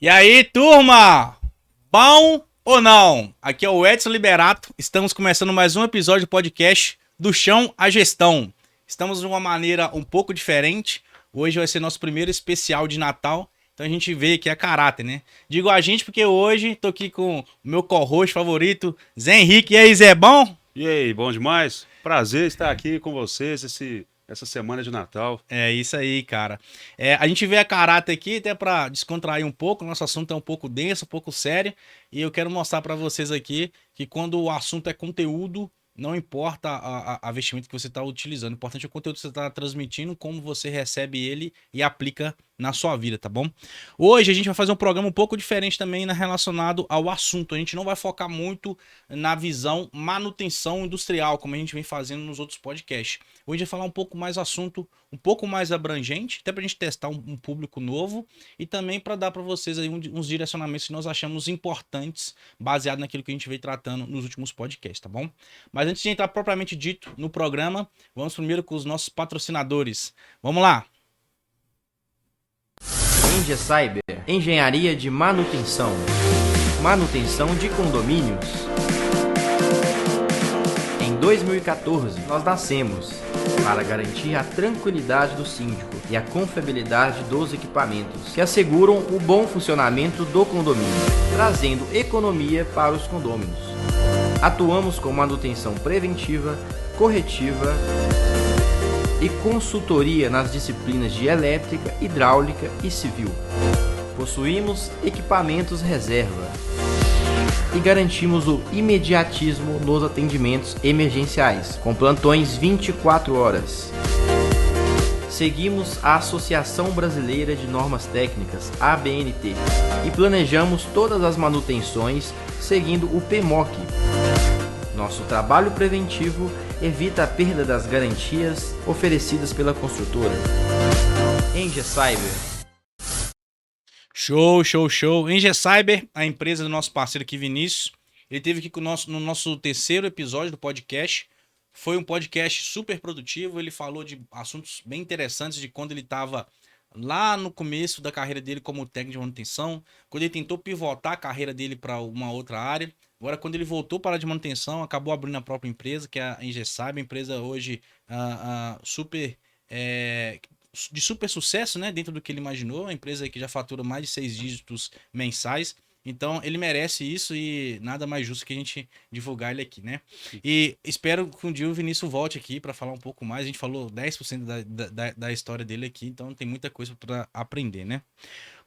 E aí, turma? Bom ou não? Aqui é o Edson Liberato. Estamos começando mais um episódio do podcast Do Chão à Gestão. Estamos de uma maneira um pouco diferente. Hoje vai ser nosso primeiro especial de Natal. Então a gente vê que é caráter, né? Digo a gente porque hoje tô aqui com o meu co-host favorito, Zé Henrique. E aí, Zé, bom? E aí, bom demais? Prazer estar aqui com vocês essa semana de Natal. É isso aí, cara. A gente vê a caráter aqui até pra descontrair um pouco. Nosso assunto é um pouco denso, um pouco sério. E eu quero mostrar pra vocês aqui que quando o assunto é conteúdo, não importa a vestimenta que você está utilizando. O importante é o conteúdo que você está transmitindo, como você recebe ele e aplica na sua vida, tá bom? Hoje a gente vai fazer um programa um pouco diferente também relacionado ao assunto. A gente não vai focar muito na visão manutenção industrial, como a gente vem fazendo nos outros podcasts. Hoje vai falar um pouco mais assunto, um pouco mais abrangente, até para a gente testar um público novo e também para dar para vocês aí uns direcionamentos que nós achamos importantes, baseado naquilo que a gente veio tratando nos últimos podcasts, tá bom? Mas antes de entrar propriamente dito no programa, vamos primeiro com os nossos patrocinadores. Vamos lá! Engie Cyber, engenharia de manutenção, manutenção de condomínios. Em 2014, nós nascemos para garantir a tranquilidade do síndico e a confiabilidade dos equipamentos que asseguram o bom funcionamento do condomínio, trazendo economia para os condôminos. Atuamos com manutenção preventiva, corretiva e consultoria nas disciplinas de elétrica, hidráulica e civil. Possuímos equipamentos reserva e garantimos o imediatismo nos atendimentos emergenciais, com plantões 24 horas. Seguimos a Associação Brasileira de Normas Técnicas, ABNT, e planejamos todas as manutenções seguindo o PMOC. Nosso trabalho preventivo evita a perda das garantias oferecidas pela construtora. Engie Cyber. Show, show, show. Engie Cyber, a empresa do nosso parceiro aqui, Vinícius. Ele esteve aqui no nosso terceiro episódio do podcast. Foi um podcast super produtivo. Ele falou de assuntos bem interessantes de quando ele estava lá no começo da carreira dele como técnico de manutenção, quando ele tentou pivotar a carreira dele para uma outra área. Agora, quando ele voltou para a área de manutenção, acabou abrindo a própria empresa, que é a Engie Cyber, a empresa hoje super de super sucesso, né? Dentro do que ele imaginou, a empresa que já fatura mais de 6 dígitos mensais. Então, ele merece isso e nada mais justo que a gente divulgar ele aqui, né? E espero que um dia o Vinícius volte aqui para falar um pouco mais. A gente falou 10% da história dele aqui, então tem muita coisa para aprender, né?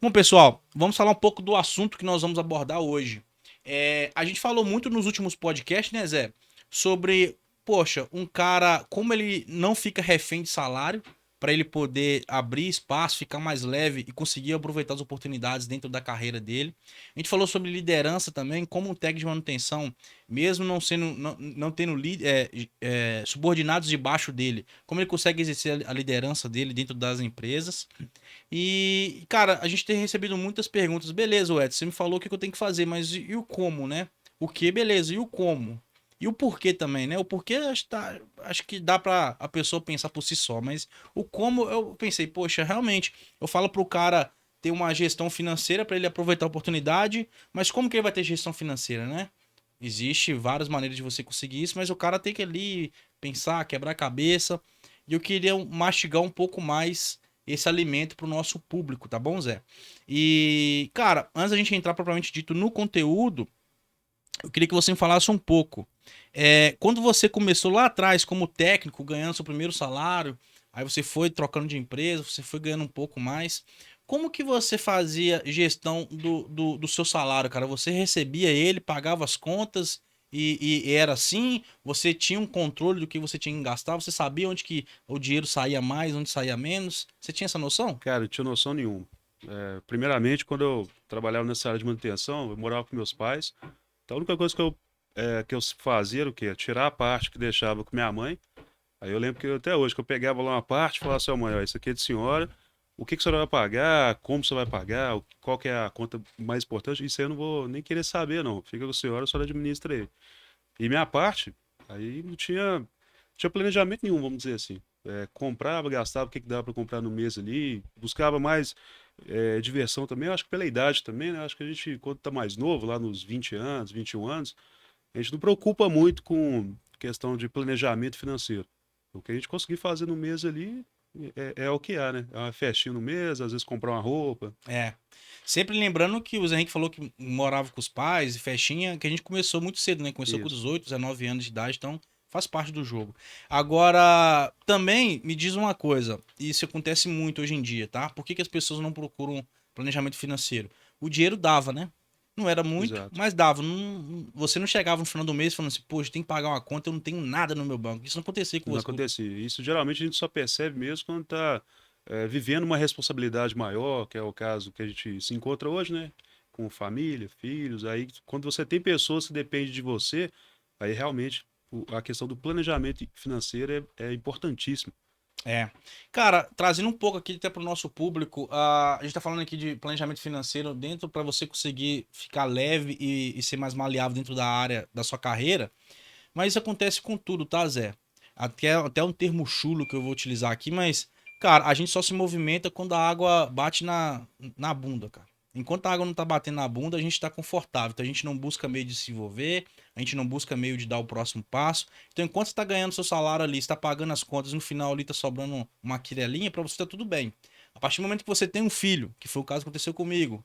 Bom, pessoal, vamos falar um pouco do assunto que nós vamos abordar hoje. A gente falou muito nos últimos podcasts, né, Zé? Sobre, poxa, um cara, como ele não fica refém de salário, para ele poder abrir espaço, ficar mais leve e conseguir aproveitar as oportunidades dentro da carreira dele. A gente falou sobre liderança também, como um técnico de manutenção, mesmo não tendo subordinados debaixo dele, como ele consegue exercer a liderança dele dentro das empresas. E, cara, a gente tem recebido muitas perguntas. Beleza, Edson, você me falou o que eu tenho que fazer, mas e o como, né? O que, beleza, e o como? E o porquê também, né? O porquê acho que dá pra a pessoa pensar por si só, mas o como eu pensei, poxa, realmente, eu falo pro cara ter uma gestão financeira para ele aproveitar a oportunidade, mas como que ele vai ter gestão financeira, né? Existe várias maneiras de você conseguir isso, mas o cara tem que ali pensar, quebrar a cabeça. E eu queria mastigar um pouco mais esse alimento pro nosso público, tá bom, Zé? E, cara, antes da gente entrar propriamente dito no conteúdo, eu queria que você me falasse um pouco. Quando você começou lá atrás como técnico, ganhando seu primeiro salário, aí você foi trocando de empresa, você foi ganhando um pouco mais. Como que você fazia gestão do seu salário, cara? Você recebia ele, pagava as contas e era assim? Você tinha um controle do que você tinha que gastar? Você sabia onde que o dinheiro saía mais, onde saía menos? Você tinha essa noção? Cara, não tinha noção nenhuma. Primeiramente, quando eu trabalhava nessa área de manutenção, eu morava com meus pais. Então, a única coisa que eu fazia era o quê? Tirar a parte que deixava com minha mãe. Aí eu lembro que até hoje, que eu pegava lá uma parte e falava assim, ó, mãe, ó, isso aqui é de senhora, o que que a senhora vai pagar, como você vai pagar, qual que é a conta mais importante, isso aí eu não vou nem querer saber, não. Fica com a senhora administra aí. E minha parte, aí não tinha planejamento nenhum, vamos dizer assim. Comprava, gastava o que que dava para comprar no mês ali, buscava mais. diversão também, eu acho que pela idade também, né? Acho que a gente, quando tá mais novo, lá nos 20 anos, 21 anos, a gente não preocupa muito com questão de planejamento financeiro. O que a gente conseguir fazer no mês ali é o que há, né? É uma festinha no mês, às vezes comprar uma roupa. É. Sempre lembrando que o Zé Henrique falou que morava com os pais e festinha, que a gente começou muito cedo, né? Começou com Isso. 18, 19 anos de idade, então faz parte do jogo. Agora, também me diz uma coisa, e isso acontece muito hoje em dia, tá? Por que as pessoas não procuram planejamento financeiro? O dinheiro dava, né? Não era muito, Exato. mas dava. Você não chegava no final do mês falando assim, poxa, tem que pagar uma conta, eu não tenho nada no meu banco. Isso não acontecia com Não você. acontecia. Isso geralmente a gente só percebe mesmo quando está vivendo uma responsabilidade maior, que é o caso que a gente se encontra hoje, né? Com família, filhos. Aí, quando você tem pessoas que dependem de você, aí realmente a questão do planejamento financeiro é importantíssimo. É. Cara, trazendo um pouco aqui até para o nosso público, a gente tá falando aqui de planejamento financeiro dentro para você conseguir ficar leve e ser mais maleável dentro da área da sua carreira, mas isso acontece com tudo, tá, Zé? Até um termo chulo que eu vou utilizar aqui, mas, cara, a gente só se movimenta quando a água bate na bunda, cara. Enquanto a água não tá batendo na bunda, a gente tá confortável. Então a gente não busca meio de se envolver, a gente não busca meio de dar o próximo passo. Então, enquanto você tá ganhando seu salário ali, você tá pagando as contas, no final ali tá sobrando uma quirelinha, pra você tá tudo bem. A partir do momento que você tem um filho, que foi o caso que aconteceu comigo,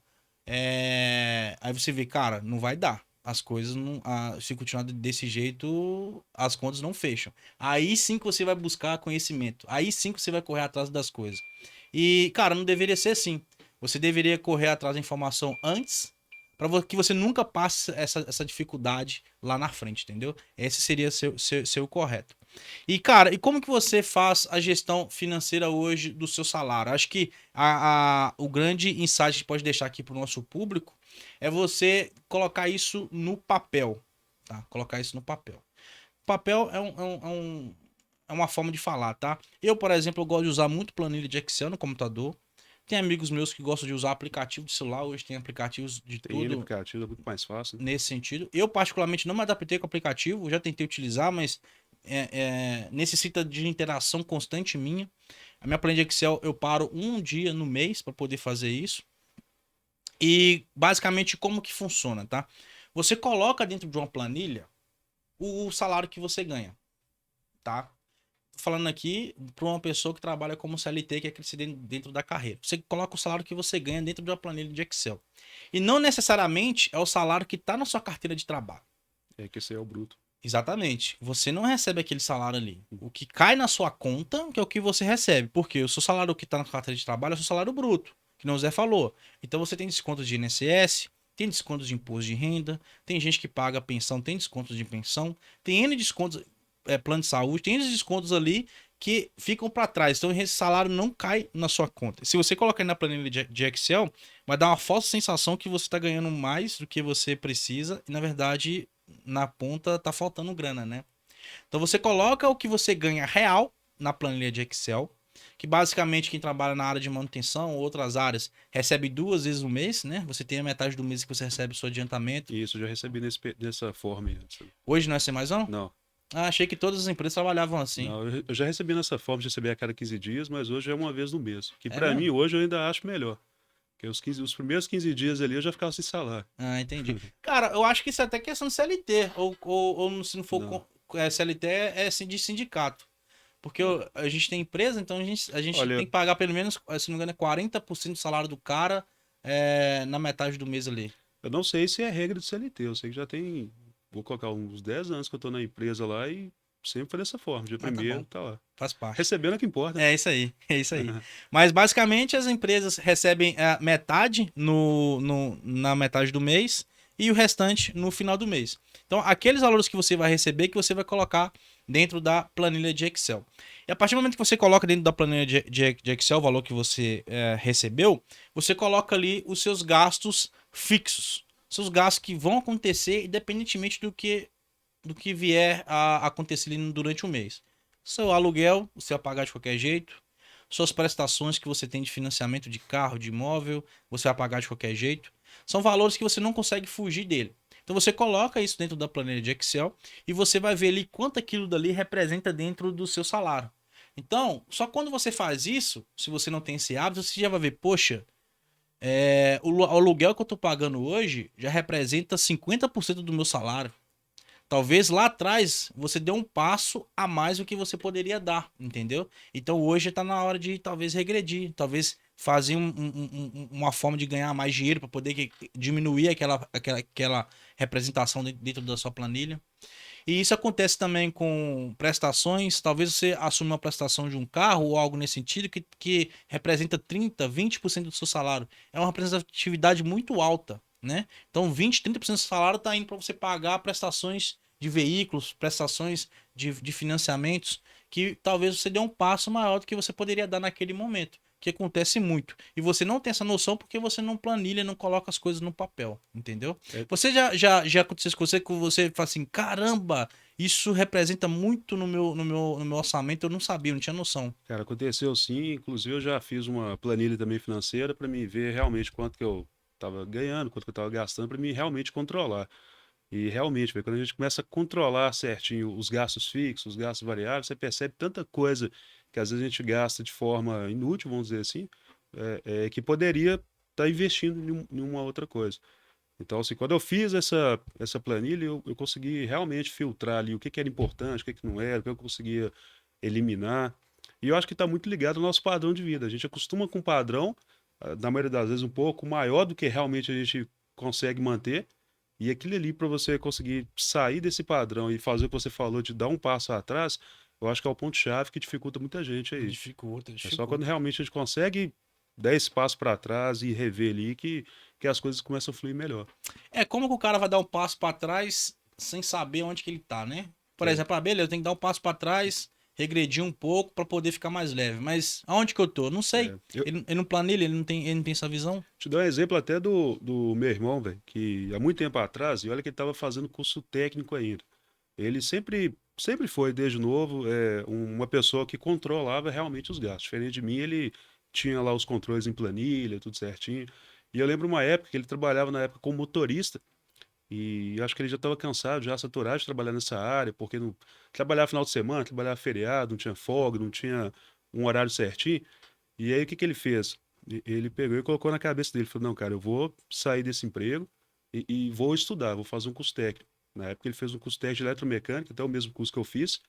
aí você vê, cara, não vai dar. As coisas não. Se continuar desse jeito, as contas não fecham. Aí sim que você vai buscar conhecimento. Aí sim que você vai correr atrás das coisas. E, cara, não deveria ser assim. Você deveria correr atrás da informação antes, para que você nunca passe essa dificuldade lá na frente, entendeu? Esse seria seu correto. E, cara, e como que você faz a gestão financeira hoje do seu salário? Acho que o grande insight que a gente pode deixar aqui para o nosso público é você colocar isso no papel, tá? Colocar isso no papel. Papel é uma forma de falar, tá? Eu, por exemplo, eu gosto de usar muito planilha de Excel no computador. Tem amigos meus que gostam de usar aplicativo de celular, hoje tem aplicativos de Tem N tudo aplicativo, é muito mais fácil, né? nesse sentido. Eu, particularmente, não me adaptei com o aplicativo, já tentei utilizar, mas necessita de interação constante minha. A minha planilha de Excel, eu paro um dia no mês para poder fazer isso. E, basicamente, como que funciona, tá? Você coloca dentro de uma planilha o salário que você ganha, tá? Tô falando aqui para uma pessoa que trabalha como CLT, que é crescer dentro da carreira. Você coloca o salário que você ganha dentro de uma planilha de Excel. E não necessariamente é o salário que está na sua carteira de trabalho. É que esse aí é o bruto. Exatamente. Você não recebe aquele salário ali. O que cai na sua conta que é o que você recebe. Porque o seu salário que está na carteira de trabalho é o seu salário bruto, que não o Zé falou. Então você tem descontos de INSS, tem descontos de imposto de renda, tem gente que paga pensão, tem descontos de pensão, tem N descontos, plano de saúde, tem N descontos ali que ficam para trás. Então esse salário não cai na sua conta. Se você colocar na planilha de Excel, vai dar uma falsa sensação que você está ganhando mais do que você precisa e na verdade na ponta tá faltando grana, né? Então você coloca o que você ganha real na planilha de Excel, que basicamente quem trabalha na área de manutenção ou outras áreas recebe 2 vezes no mês, né? Você tem a metade do mês que você recebe o seu adiantamento. Isso, eu já recebi dessa forma aí. Hoje não é assim mais não? Não. Ah, achei que todas as empresas trabalhavam assim. Não, eu já recebi nessa forma de receber a cada 15 dias, mas hoje é uma vez no mês. Que É pra mesmo? mim hoje eu ainda acho melhor. Porque os primeiros 15 dias ali eu já ficava sem salário. Ah, entendi. Cara, eu acho que isso é até questão de CLT. Ou se não for Não. CLT, de sindicato. Porque a gente tem empresa, então a gente Olha, tem que pagar pelo menos, se não me engano, é 40% do salário do cara na metade do mês ali. eu não sei se é regra do CLT. Eu sei que já tem, vou colocar uns 10 anos que eu tô na empresa lá e sempre foi dessa forma. Dia Ah, tá primeiro, bom. tá lá. Faz parte. Recebendo é que importa. É isso aí, é isso aí. Mas basicamente as empresas recebem metade na metade do mês e o restante no final do mês. Então, aqueles valores que você vai receber, que você vai colocar dentro da planilha de Excel. E a partir do momento que você coloca dentro da planilha de Excel o valor que você recebeu, você coloca ali os seus gastos fixos. Seus gastos que vão acontecer independentemente do que vier a acontecer ali durante o mês. Seu aluguel, você vai pagar de qualquer jeito. Suas prestações que você tem de financiamento de carro, de imóvel, você vai pagar de qualquer jeito. São valores que você não consegue fugir dele. Então você coloca isso dentro da planilha de Excel e você vai ver ali quanto aquilo dali representa dentro do seu salário. Então, só quando você faz isso, se você não tem esse hábito, você já vai ver, poxa, O aluguel que eu tô pagando hoje já representa 50% do meu salário. Talvez lá atrás você dê um passo a mais do que você poderia dar, entendeu? Então hoje tá na hora de talvez regredir, talvez fazer uma forma de ganhar mais dinheiro para poder diminuir aquela representação dentro da sua planilha. E isso acontece também com prestações. Talvez você assuma uma prestação de um carro ou algo nesse sentido que representa 30, 20% do seu salário. É uma representatividade muito alta, né? Então 20, 30% do salário está indo para você pagar prestações de veículos, prestações de financiamentos, que talvez você dê um passo maior do que você poderia dar naquele momento. Que acontece muito. E você não tem essa noção porque você não planilha, não coloca as coisas no papel, entendeu? Você já aconteceu com você que você fala assim, caramba, isso representa muito no meu orçamento, eu não sabia, eu não tinha noção. Cara, aconteceu sim. Inclusive, eu já fiz uma planilha também financeira para mim ver realmente quanto que eu estava ganhando, quanto que eu estava gastando, para mim realmente controlar. E realmente, velho, quando a gente começa a controlar certinho os gastos fixos, os gastos variáveis, você percebe tanta coisa que às vezes a gente gasta de forma inútil, vamos dizer assim, que poderia estar investindo em uma outra coisa. Então, assim, quando eu fiz essa planilha, eu consegui realmente filtrar ali o que era importante, o que não era, o que eu conseguia eliminar. E eu acho que está muito ligado ao nosso padrão de vida. A gente acostuma com um padrão, na maioria das vezes, um pouco maior do que realmente a gente consegue manter. E aquilo ali, para você conseguir sair desse padrão e fazer o que você falou, de dar um passo atrás, eu acho que é o ponto-chave que dificulta muita gente aí. Dificulta, É só dificulta. quando realmente a gente consegue dar esse passo para trás e rever ali que as coisas começam a fluir melhor. É como que o cara vai dar um passo pra trás sem saber onde que ele tá, né? Por É, exemplo, beleza, eu tenho que dar um passo pra trás, regredir um pouco pra poder ficar mais leve. Mas aonde que eu tô? Não sei. eu Ele não planilha, ele não tem essa visão. te dou um exemplo até do meu irmão, velho, que há muito tempo atrás, e olha que ele estava fazendo curso técnico ainda. Ele sempre foi, desde novo, uma pessoa que controlava realmente os gastos. Diferente de mim, ele tinha lá os controles em planilha, tudo certinho. E eu lembro uma época que ele trabalhava na época como motorista, e eu acho que ele já estava cansado, já saturado de trabalhar nessa área, porque não trabalhava final de semana, trabalhava feriado, não tinha folga, não tinha um horário certinho. E aí o que que ele fez? Ele pegou e colocou na cabeça dele, falou, não, cara, eu vou sair desse emprego e vou estudar, vou fazer um curso técnico. Na época ele fez um curso técnico de eletromecânica, até o mesmo curso que eu fiz.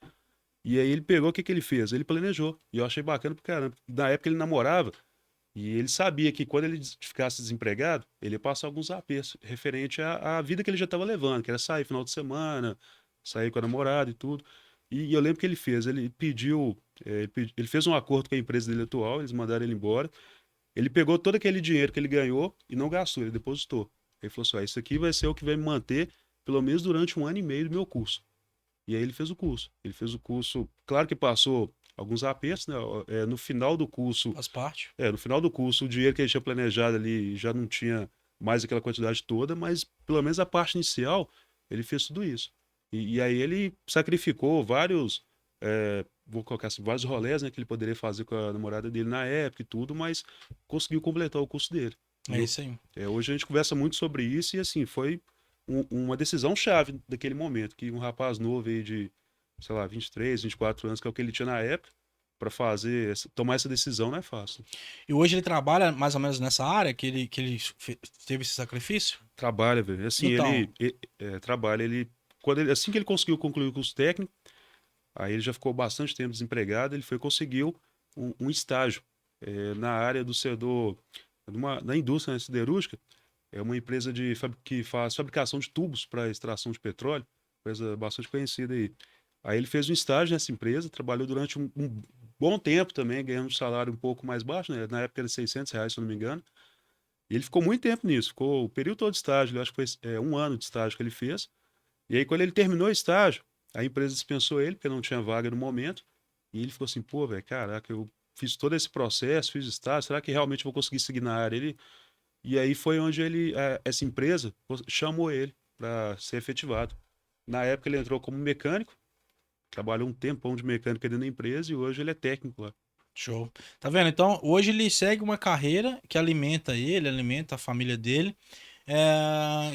E aí ele pegou, o que que ele fez? Ele planejou. E eu achei bacana pra caramba. Na época ele namorava e ele sabia que quando ele ficasse desempregado, ele ia passar alguns apertos referente à vida que ele já estava levando, que era sair final de semana, sair com a namorada e tudo. E eu lembro que ele fez, ele pediu, ele fez um acordo com a empresa dele atual, eles mandaram ele embora. Ele pegou todo aquele dinheiro que ele ganhou e não gastou, ele depositou. Ele falou assim: "Ó, isso aqui vai ser o que vai me manter pelo menos durante 1 ano e meio do meu curso." E aí ele fez o curso. Ele fez o curso, claro que passou alguns apertos, né? No final do curso, Faz parte. no final do curso, o dinheiro que ele tinha planejado ali já não tinha mais aquela quantidade toda, mas pelo menos a parte inicial, ele fez tudo isso. E aí ele sacrificou vários, vou colocar assim, vários rolés, né, que ele poderia fazer com a namorada dele na época e tudo, mas conseguiu completar o curso dele. E É isso aí. hoje a gente conversa muito sobre isso e assim, foi uma decisão chave daquele momento, que um rapaz novo aí de, sei lá, 23, 24 anos, que é o que ele tinha na época, para tomar essa decisão não é fácil. E hoje ele trabalha mais ou menos nessa área teve esse sacrifício? Trabalha, velho. Assim, Então, trabalha, assim que ele conseguiu concluir o curso técnico, aí ele já ficou bastante tempo desempregado, ele conseguiu um estágio na área do setor, na indústria, né, siderúrgica. É uma empresa que faz fabricação de tubos para extração de petróleo, empresa bastante conhecida aí. Aí ele fez um estágio nessa empresa, trabalhou durante um bom tempo também, ganhando um salário um pouco mais baixo, né? Na época era R$ 600, se eu não me engano. E ele ficou muito tempo nisso, ficou o período todo de estágio, eu acho que foi 1 ano de estágio que ele fez. E aí, quando ele terminou o estágio, a empresa dispensou ele, porque não tinha vaga no momento. E ele ficou assim, pô, velho, caraca, eu fiz todo esse processo, fiz estágio, será que realmente vou conseguir seguir na área? E aí foi onde essa empresa chamou ele para ser efetivado. Na época ele entrou como mecânico, trabalhou um tempão de mecânica dentro da empresa e hoje ele é técnico lá. show. Tá vendo? Então, hoje ele segue uma carreira que alimenta ele, alimenta a família dele.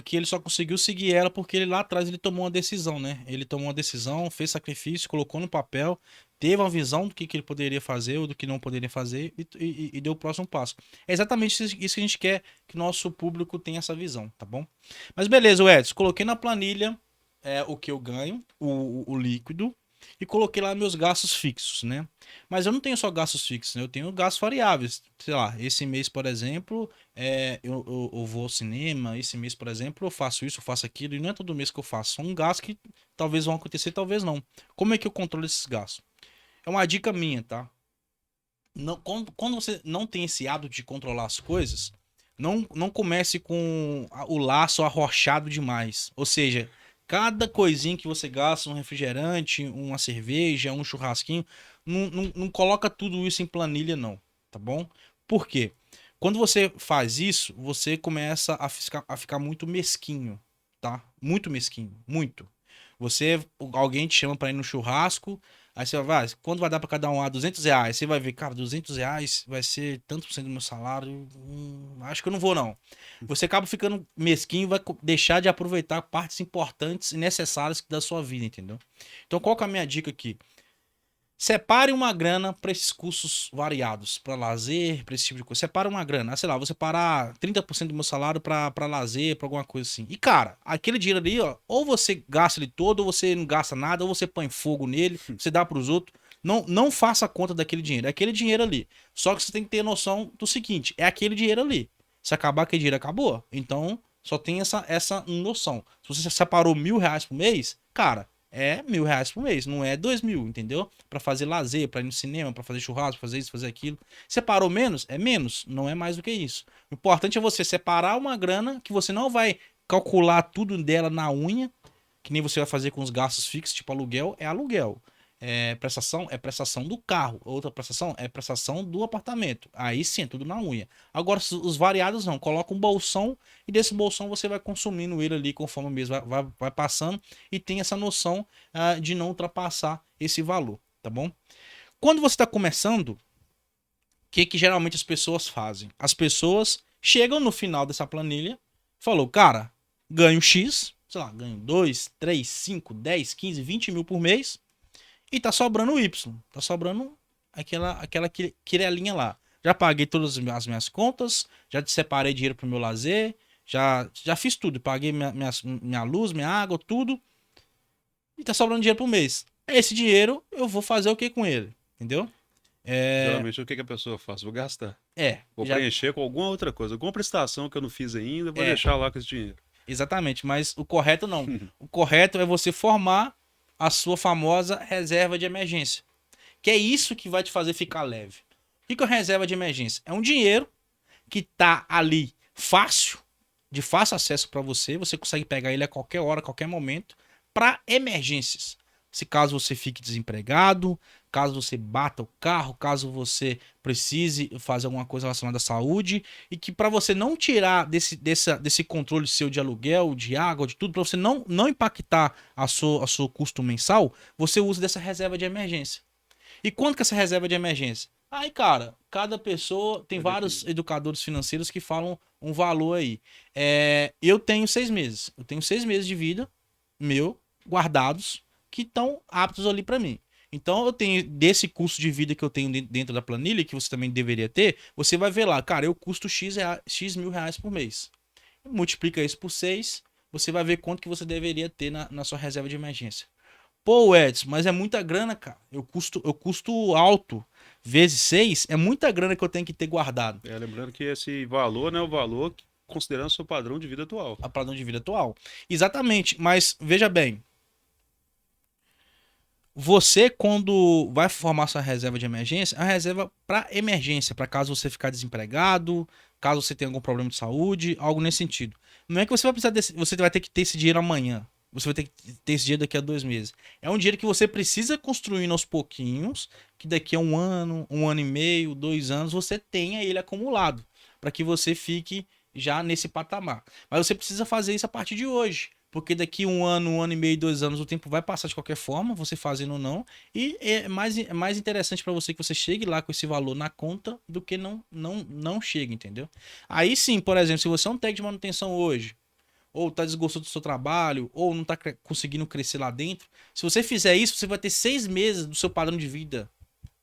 que ele só conseguiu seguir ela porque ele lá atrás ele tomou uma decisão, né? Ele tomou uma decisão, fez sacrifício, colocou no papel, teve uma visão do que ele poderia fazer ou do que não poderia fazer e deu o próximo passo. É exatamente isso que a gente quer que nosso público tenha essa visão, tá bom? Mas beleza, Edson, coloquei na planilha o que eu ganho, o líquido, e coloquei lá meus gastos fixos, né? Mas eu não tenho só gastos fixos, né? Eu tenho gastos variáveis. Sei lá, esse mês, por exemplo, eu vou ao cinema, esse mês, por exemplo, eu faço isso, eu faço aquilo, e não é todo mês que eu faço. São gastos que talvez vão acontecer, talvez não. Como é que eu controlo esses gastos? É uma dica minha, tá? Não, quando você não tem esse hábito de controlar as coisas, não comece com o laço arrochado demais. Ou seja, cada coisinha que você gasta, um refrigerante, uma cerveja, um churrasquinho, não coloca tudo isso em planilha, não. Tá bom? Por quê? Quando você faz isso, você começa a ficar muito mesquinho, tá? Muito mesquinho, muito. Alguém te chama pra ir no churrasco, aí você vai, quando vai dar pra cada um R$ 200? Você vai ver, cara, R$ 200 vai ser tanto por cento do meu salário, acho que eu não vou não. Você acaba ficando mesquinho e vai deixar de aproveitar partes importantes e necessárias da sua vida, entendeu? Então qual que é a minha dica aqui? Separe uma grana para esses custos variados, para lazer, para esse tipo de coisa. Separa uma grana, sei lá, vou separar 30% do meu salário para lazer, para alguma coisa assim. E cara, aquele dinheiro ali, ó, ou você gasta ele todo, ou você não gasta nada, ou você põe fogo nele, você dá para os outros. Não faça conta daquele dinheiro, é aquele dinheiro ali. Só que você tem que ter noção do seguinte, é aquele dinheiro ali. Se acabar aquele dinheiro, acabou. Então, só tem essa noção. Se você separou R$ 1.000 por mês, cara, é R$ 1.000 por mês, não é 2.000, entendeu? Pra fazer lazer, pra ir no cinema, pra fazer churrasco, fazer isso, fazer aquilo. Separou menos? É menos, não é mais do que isso. O importante é você separar uma grana que você não vai calcular tudo dela na unha, que nem você vai fazer com os gastos fixos, tipo aluguel, é aluguel. Prestação é prestação do carro. Outra prestação é prestação do apartamento. Aí sim, é tudo na unha. Agora, os variados não. Coloca um bolsão e desse bolsão você vai consumindo ele ali conforme o mês vai passando e tem essa noção de não ultrapassar esse valor, tá bom? Quando você está começando, o que geralmente as pessoas fazem? As pessoas chegam no final dessa planilha, falou, cara, ganho X, sei lá, ganho 2, 3, 5, 10, 15, 20 mil por mês. E tá sobrando o Y. Tá sobrando aquela quirelinha lá. Já paguei todas as minhas contas, já separei dinheiro pro meu lazer, já fiz tudo. Paguei minha luz, minha água, tudo. E tá sobrando dinheiro pro mês. Esse dinheiro eu vou fazer o que com ele? Entendeu? Geralmente o que a pessoa faz? Vou gastar. Vou Já, preencher com alguma outra coisa. Alguma prestação que eu não fiz ainda, vou deixar lá com esse dinheiro. exatamente, mas o correto não. O correto é você formar a sua famosa reserva de emergência. Que é isso que vai te fazer ficar leve. O que é a reserva de emergência? É um dinheiro que tá ali fácil, de fácil acesso para você. Você consegue pegar ele a qualquer hora, a qualquer momento, para emergências. Se caso você fique desempregado, caso você bata o carro, caso você precise fazer alguma coisa relacionada à saúde, e que para você não tirar desse controle seu de aluguel, de água, de tudo, para você não impactar a seu custo mensal, você usa dessa reserva de emergência. E quanto que é essa reserva de emergência? Aí, cara, cada pessoa tem vários educadores financeiros que falam um valor aí. Eu tenho 6 meses. Eu tenho 6 meses de vida meu guardados que estão aptos ali para mim. Então eu tenho desse custo de vida que eu tenho dentro da planilha, que você também deveria ter, você vai ver lá, cara, eu custo X mil reais por mês. Multiplica isso por 6, você vai ver quanto que você deveria ter na sua reserva de emergência. Pô, Edson, mas é muita grana, cara. Eu custo alto. Vezes 6 é muita grana que eu tenho que ter guardado. Lembrando que esse valor não é o valor considerando o seu padrão de vida atual. A padrão de vida atual. Exatamente, mas veja bem. Você, quando vai formar sua reserva de emergência, é uma reserva para emergência, para caso você ficar desempregado, caso você tenha algum problema de saúde, algo nesse sentido. Não é que você vai precisar você vai ter que ter esse dinheiro amanhã. Você vai ter que ter esse dinheiro daqui a 2 meses. É um dinheiro que você precisa construir aos pouquinhos, que daqui a 1 ano, 1 ano e meio, 2 anos, você tenha ele acumulado, para que você fique já nesse patamar. Mas você precisa fazer isso a partir de hoje. Porque daqui um ano e meio, 2 anos, o tempo vai passar de qualquer forma, você fazendo ou não. E é mais interessante para você que você chegue lá com esse valor na conta do que não chegue, entendeu? Aí sim, por exemplo, se você é um técnico de manutenção hoje, ou tá desgostando do seu trabalho, ou não tá conseguindo crescer lá dentro, se você fizer isso, você vai ter 6 meses do seu padrão de vida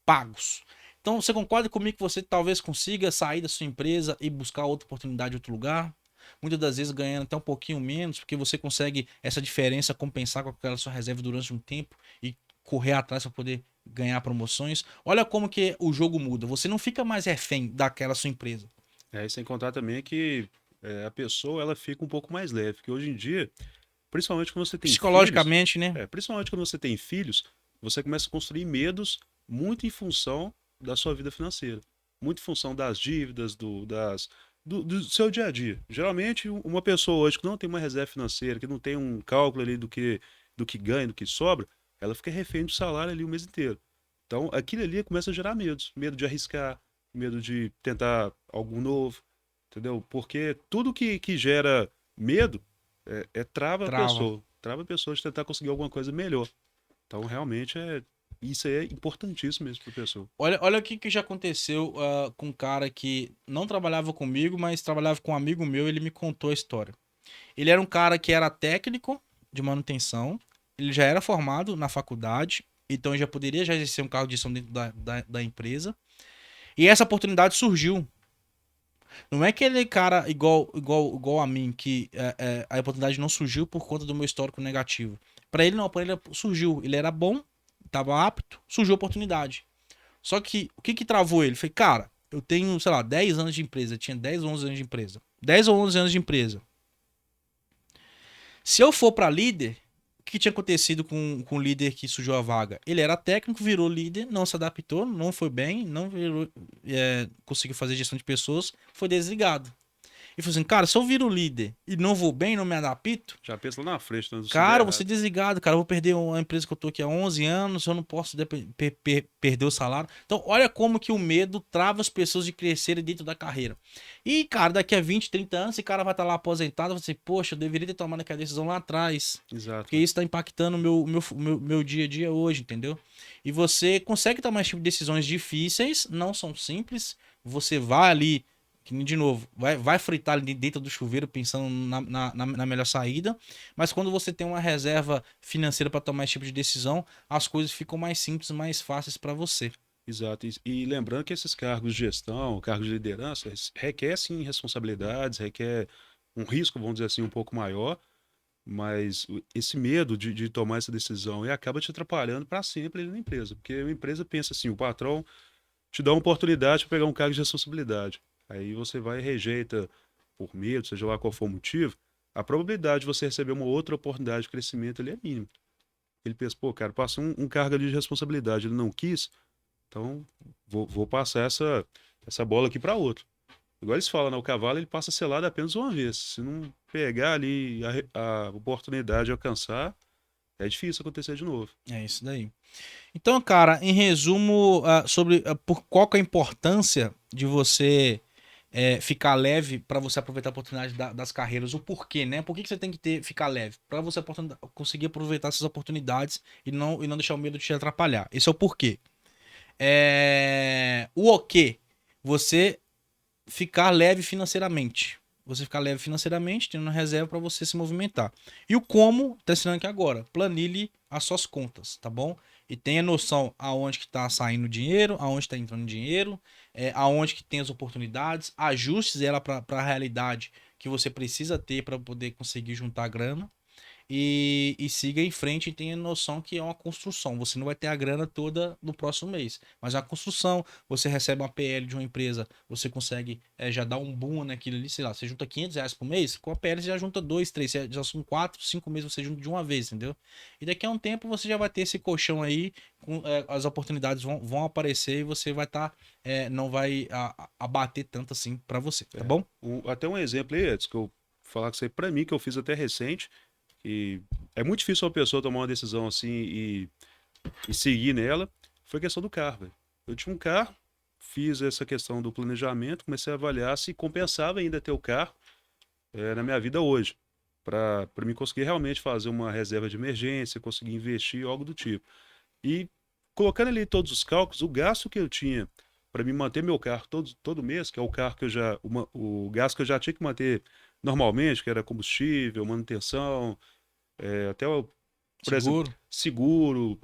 pagos. Então, você concorda comigo que você talvez consiga sair da sua empresa e buscar outra oportunidade em outro lugar? Muitas das vezes ganhando até um pouquinho menos, porque você consegue essa diferença compensar com aquela sua reserva durante um tempo e correr atrás para poder ganhar promoções. Olha como que o jogo muda. Você não fica mais refém daquela sua empresa. E sem contar também que a pessoa ela fica um pouco mais leve, porque hoje em dia, principalmente quando você tem filhos, Psicologicamente, né? principalmente quando você tem filhos, você começa a construir medos muito em função da sua vida financeira, muito em função das dívidas, do seu dia a dia. Geralmente, uma pessoa hoje que não tem uma reserva financeira, que não tem um cálculo ali do que ganha, do que sobra, ela fica refém do salário ali o mês inteiro. Então, aquilo ali começa a gerar medos, medo de arriscar, medo de tentar algo novo, entendeu? Porque tudo que gera medo trava Trava. trava a pessoa de tentar conseguir alguma coisa melhor. Então, realmente, isso aí é importantíssimo mesmo para a pessoa. Olha o que já aconteceu com um cara que não trabalhava comigo, mas trabalhava com um amigo meu, ele me contou a história. Ele era um cara que era técnico de manutenção, ele já era formado na faculdade, então ele já poderia já exercer um cargo de gestão dentro da empresa. E essa oportunidade surgiu. Não é aquele cara igual a mim, que a oportunidade não surgiu por conta do meu histórico negativo. Pra ele não, pra ele surgiu. Ele era bom, tava apto, surgiu a oportunidade. Só que o que travou ele? Falei, cara, eu tenho, sei lá, 10 anos de empresa. Eu tinha 10 ou 11 anos de empresa. 10 ou 11 anos de empresa. Se eu for pra líder, o que tinha acontecido com o líder que surgiu a vaga? Ele era técnico, virou líder, não se adaptou, não foi bem, não virou, conseguiu fazer gestão de pessoas, foi desligado. E falou assim, cara, se eu viro líder e não vou bem, não me adapto, Já pensa lá na frente, né, do cara, eu vou errado. ser desligado, cara, eu vou perder uma empresa que eu tô aqui há 11 anos, eu não posso perder o salário. Então, olha como que o medo trava as pessoas de crescerem dentro da carreira. E, cara, daqui a 20, 30 anos, esse cara vai estar lá aposentado, vai dizer, poxa, eu deveria ter tomado aquela decisão lá atrás. Exato. Porque isso tá impactando o meu dia a dia hoje, entendeu? E você consegue tomar esse tipo de decisões difíceis, não são simples, você vai ali, que nem de novo, vai fritar ali dentro do chuveiro pensando na melhor saída, mas quando você tem uma reserva financeira para tomar esse tipo de decisão, as coisas ficam mais simples, mais fáceis para você. Exato. E lembrando que esses cargos de gestão, cargos de liderança, requer sim responsabilidades, requer um risco, vamos dizer assim, um pouco maior, mas esse medo de tomar essa decisão acaba te atrapalhando para sempre ali na empresa, porque a empresa pensa assim, o patrão te dá uma oportunidade para pegar um cargo de responsabilidade. Aí você vai e rejeita por medo, seja lá qual for o motivo, a probabilidade de você receber uma outra oportunidade de crescimento ali é mínima. Ele pensa, pô, cara, passou um cargo ali de responsabilidade, ele não quis, então vou passar essa bola aqui para outro. Igual eles falam, né? O cavalo ele passa selado apenas uma vez. Se não pegar ali a oportunidade de alcançar, é difícil acontecer de novo. É isso daí. Então, cara, em resumo, sobre por qual que é a importância de você ficar leve para você aproveitar a oportunidade das carreiras, o porquê, né? Por que você tem que ficar leve? Para você conseguir aproveitar essas oportunidades e não deixar o medo de te atrapalhar. Esse é o porquê. O quê? Você ficar leve financeiramente. Você ficar leve financeiramente, tendo uma reserva para você se movimentar. E o como, tá ensinando aqui agora. Planilhe as suas contas, tá bom? E tenha noção aonde que tá saindo dinheiro, aonde tá entrando dinheiro, aonde que tem as oportunidades, ajuste ela para a realidade que você precisa ter para poder conseguir juntar grana. E siga em frente e tenha noção que é uma construção. Você não vai ter a grana toda no próximo mês, mas é uma construção. Você recebe uma PL de uma empresa, você consegue já dar um boom naquilo ali, sei lá, você junta R$ 500 por mês, com a PL você já junta 2, 3, já são 4, 5 meses você junta de uma vez, entendeu? E daqui a um tempo você já vai ter esse colchão aí, as oportunidades vão aparecer e você vai estar, não vai abater tanto assim para você, tá bom? Até um exemplo aí, Edson, que eu falar com você para mim, que eu fiz até recente. E é muito difícil uma pessoa tomar uma decisão assim e seguir nela. Foi a questão do carro, velho. Eu tinha um carro, fiz essa questão do planejamento, comecei a avaliar se compensava ainda ter o carro na minha vida hoje. para mim conseguir realmente fazer uma reserva de emergência, conseguir investir, algo do tipo. E colocando ali todos os cálculos, o gasto que eu tinha para me manter meu carro todo mês, que é o carro que eu já, o gasto que eu já tinha que manter normalmente, que era combustível, manutenção, até o, por exemplo, Seguro. seguro,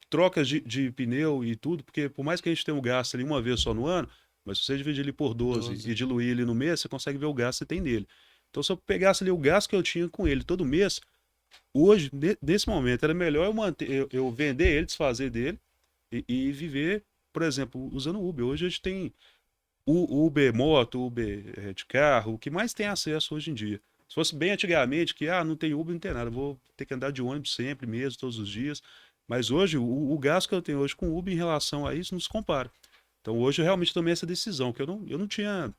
trocas de pneu e tudo, porque por mais que a gente tenha um gasto ali uma vez só no ano, mas se você dividir ele por 12 e diluir ele no mês, você consegue ver o gasto que você tem nele. Então, se eu pegasse ali o gasto que eu tinha com ele todo mês, hoje, nesse momento, era melhor eu manter, eu vender ele, desfazer dele e viver, por exemplo, usando o Uber. Hoje a gente tem o Uber moto, Uber de carro, o que mais tem acesso hoje em dia. Se fosse bem antigamente, que não tem Uber, não tem nada, vou ter que andar de ônibus sempre mesmo, todos os dias. Mas hoje, o gasto que eu tenho hoje com o Uber em relação a isso não se compara. Então hoje eu realmente tomei essa decisão, que eu não tinha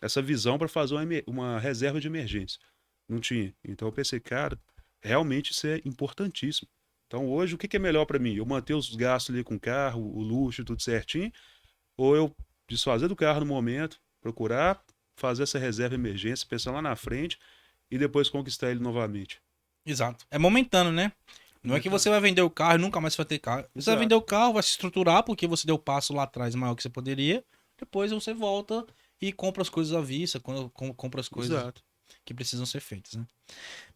essa visão para fazer uma reserva de emergência. Não tinha. Então eu pensei, cara, realmente isso é importantíssimo. Então hoje o que é melhor para mim? Eu manter os gastos ali com o carro, o luxo, tudo certinho, ou eu desfazer do carro no momento, procurar fazer essa reserva de emergência, pensar lá na frente e depois conquistar ele novamente. Exato. É momentâneo, né? Não é que você vai vender o carro e nunca mais vai ter carro. Você vai vender o carro, vai se estruturar porque você deu o passo lá atrás maior que você poderia. Depois você volta e compra as coisas à vista, compra as coisas que precisam ser feitas, né?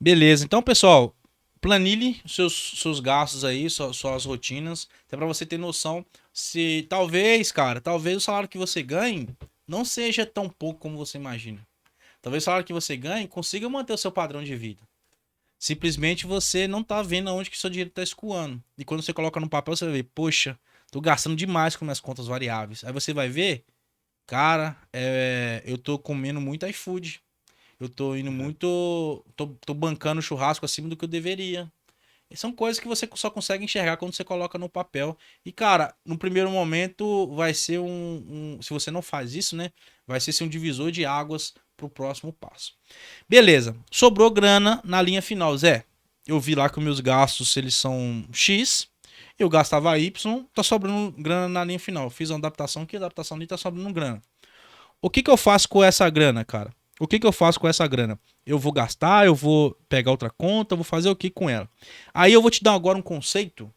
Beleza. Então, pessoal, planilhe seus gastos aí, suas rotinas, até para você ter noção se talvez o salário que você ganhe não seja tão pouco como você imagina. Talvez o salário que você ganhe consiga manter o seu padrão de vida. Simplesmente você não tá vendo aonde que seu dinheiro tá escoando. E quando você coloca no papel, você vai ver, poxa, tô gastando demais com minhas contas variáveis. Aí você vai ver, cara, eu tô comendo muito iFood. Eu tô indo muito. Tô bancando churrasco acima do que eu deveria. E são coisas que você só consegue enxergar quando você coloca no papel. E, cara, no primeiro momento vai ser se você não faz isso, né? Vai ser um divisor de águas pro próximo passo. Beleza. Sobrou grana na linha final. Zé, eu vi lá que os meus gastos, eles são X. Eu gastava Y. Tá sobrando grana na linha final. Fiz uma adaptação aqui, a adaptação ali tá sobrando grana. O que eu faço com essa grana, cara? O que eu faço com essa grana? Eu vou gastar, eu vou pegar outra conta, eu vou fazer o que com ela? Aí eu vou te dar agora um conceito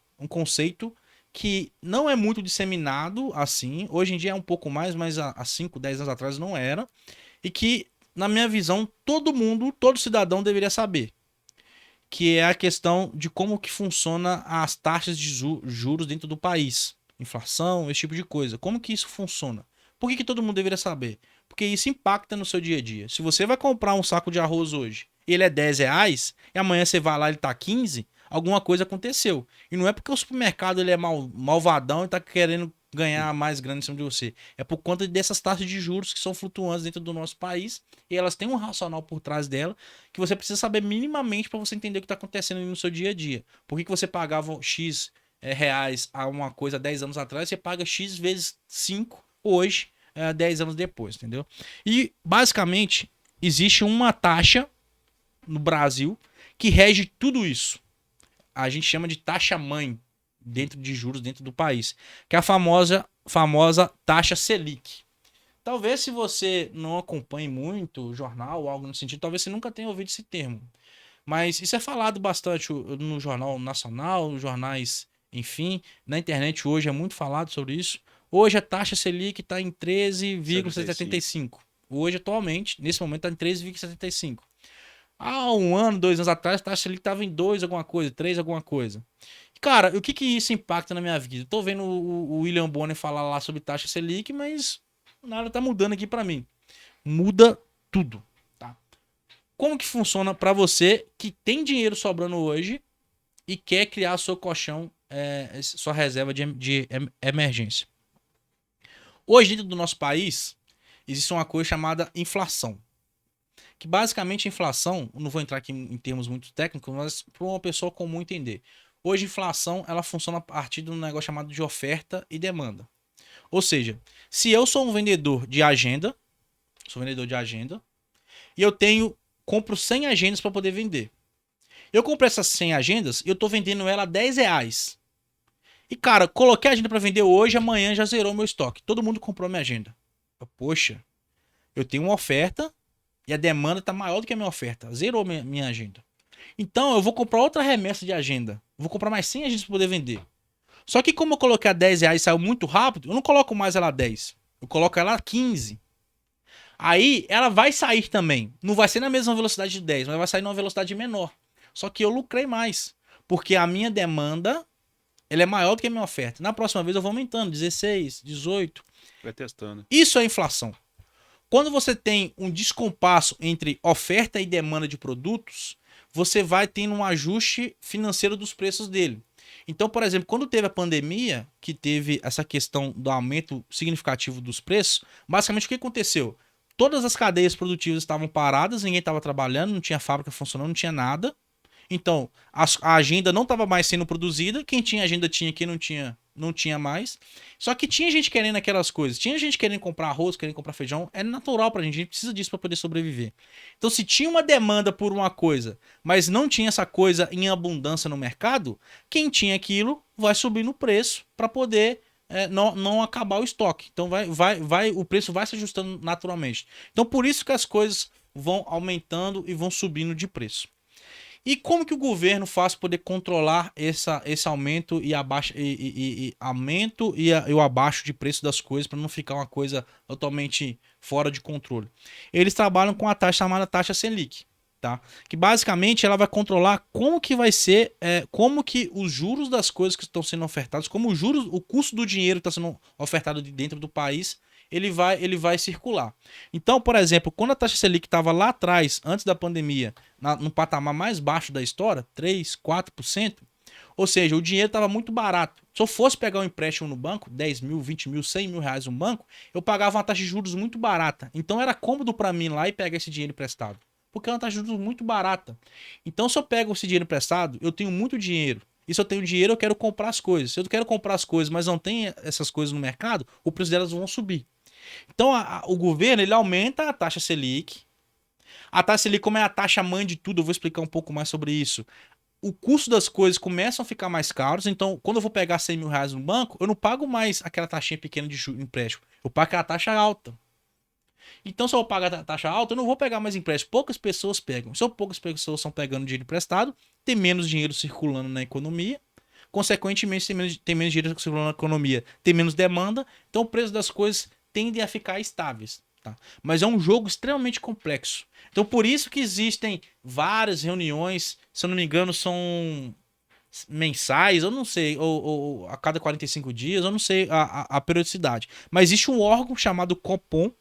que não é muito disseminado assim. Hoje em dia é um pouco mais, mas há 5, 10 anos atrás não era. E que, na minha visão, todo cidadão deveria saber. Que é a questão de como que funciona as taxas de juros dentro do país. Inflação, esse tipo de coisa. Como que isso funciona? Por que todo mundo deveria saber? Porque isso impacta no seu dia a dia. Se você vai comprar um saco de arroz hoje e ele é R$10 e amanhã você vai lá e ele tá 15, alguma coisa aconteceu. E não é porque o supermercado ele é malvadão e tá querendo ganhar mais grana em cima de você. É por conta dessas taxas de juros que são flutuantes dentro do nosso país e elas têm um racional por trás dela que você precisa saber minimamente para você entender o que está acontecendo no seu dia a dia. Por que você pagava X reais a uma coisa 10 anos atrás, você paga X vezes 5 hoje, 10 anos depois, entendeu? E, basicamente, existe uma taxa no Brasil que rege tudo isso. A gente chama de taxa-mãe dentro de juros dentro do país, que é a famosa taxa Selic. Talvez se você não acompanhe muito o jornal ou algo no sentido, talvez você nunca tenha ouvido esse termo. Mas isso é falado bastante no Jornal Nacional, nos jornais, enfim, na internet hoje é muito falado sobre isso. Hoje a taxa Selic está em 13,75. Hoje, atualmente, nesse momento, está em 13,75. Há um ano, 2 anos atrás, a taxa Selic estava em 2 alguma coisa, 3 alguma coisa. Cara, o que isso impacta na minha vida? Eu tô vendo o William Bonner falar lá sobre taxa Selic, mas nada tá mudando aqui para mim. Muda tudo, tá? Como que funciona para você que tem dinheiro sobrando hoje e quer criar seu colchão, sua reserva de emergência? Hoje, dentro do nosso país, existe uma coisa chamada inflação. Que basicamente a inflação, não vou entrar aqui em termos muito técnicos, mas para uma pessoa comum entender. Hoje a inflação ela funciona a partir de um negócio chamado de oferta e demanda. Ou seja, se eu sou um vendedor de agenda, e eu compro 100 agendas para poder vender. Eu compro essas 100 agendas e eu estou vendendo ela a R$10. E cara, coloquei a agenda para vender hoje, amanhã já zerou meu estoque. Todo mundo comprou minha agenda. Poxa, eu tenho uma oferta e a demanda está maior do que a minha oferta. Zerou minha agenda. Então, eu vou comprar outra remessa de agenda. Vou comprar mais 100 agendas para poder vender. Só que como eu coloquei a R$10 e saiu muito rápido, eu não coloco mais ela a 10. Eu coloco ela a 15. Aí, ela vai sair também. Não vai ser na mesma velocidade de 10, mas vai sair numa velocidade menor. Só que eu lucrei mais. Porque a minha demanda, ela é maior do que a minha oferta. Na próxima vez eu vou aumentando. 16, 18. Vai testando. Isso é inflação. Quando você tem um descompasso entre oferta e demanda de produtos, você vai tendo um ajuste financeiro dos preços dele. Então, por exemplo, quando teve a pandemia, que teve essa questão do aumento significativo dos preços, basicamente o que aconteceu? Todas as cadeias produtivas estavam paradas, ninguém estava trabalhando, não tinha fábrica funcionando, não tinha nada. Então, a agenda não estava mais sendo produzida, quem tinha agenda tinha, quem não tinha mais. Só que tinha gente querendo aquelas coisas, tinha gente querendo comprar arroz, querendo comprar feijão, é natural pra gente precisa disso para poder sobreviver. Então, se tinha uma demanda por uma coisa, mas não tinha essa coisa em abundância no mercado, quem tinha aquilo vai subir no preço para poder não acabar o estoque. Então, o preço vai se ajustando naturalmente. Então, por isso que as coisas vão aumentando e vão subindo de preço. E como que o governo faz para poder controlar esse aumento e o abaixo de preço das coisas para não ficar uma coisa totalmente fora de controle? Eles trabalham com a taxa chamada taxa Selic, tá? Que basicamente ela vai controlar como que vai ser, como que os juros das coisas que estão sendo ofertadas, como o custo do dinheiro que está sendo ofertado de dentro do país, ele vai circular. Então, por exemplo, quando a taxa Selic estava lá atrás, antes da pandemia, no patamar mais baixo da história, 3%, 4%, ou seja, o dinheiro estava muito barato. Se eu fosse pegar um empréstimo no banco, 10 mil, 20 mil, 100 mil reais no banco, eu pagava uma taxa de juros muito barata. Então era cômodo para mim ir lá e pegar esse dinheiro emprestado, porque é uma taxa de juros muito barata. Então, se eu pego esse dinheiro emprestado, eu tenho muito dinheiro. E se eu tenho dinheiro, eu quero comprar as coisas. Se eu quero comprar as coisas, mas não tem essas coisas no mercado, o preço delas vão subir. Então, o governo ele aumenta a taxa Selic. A taxa Selic, como é a taxa mãe de tudo, eu vou explicar um pouco mais sobre isso. O custo das coisas começam a ficar mais caros. Então, quando eu vou pegar 100 mil reais no banco, eu não pago mais aquela taxinha pequena de empréstimo. Eu pago aquela taxa alta. Então, se eu pagar a taxa alta, eu não vou pegar mais empréstimo. Poucas pessoas pegam. Se poucas pessoas estão pegando dinheiro emprestado, tem menos dinheiro circulando na economia. Consequentemente, tem menos dinheiro circulando na economia, tem menos demanda. Então, o preço das coisas tendem a ficar estáveis, tá? Mas é um jogo extremamente complexo. Então, por isso que existem várias reuniões, se eu não me engano, são mensais, eu não sei, ou a cada 45 dias, eu não sei a periodicidade. Mas existe um órgão chamado Copom,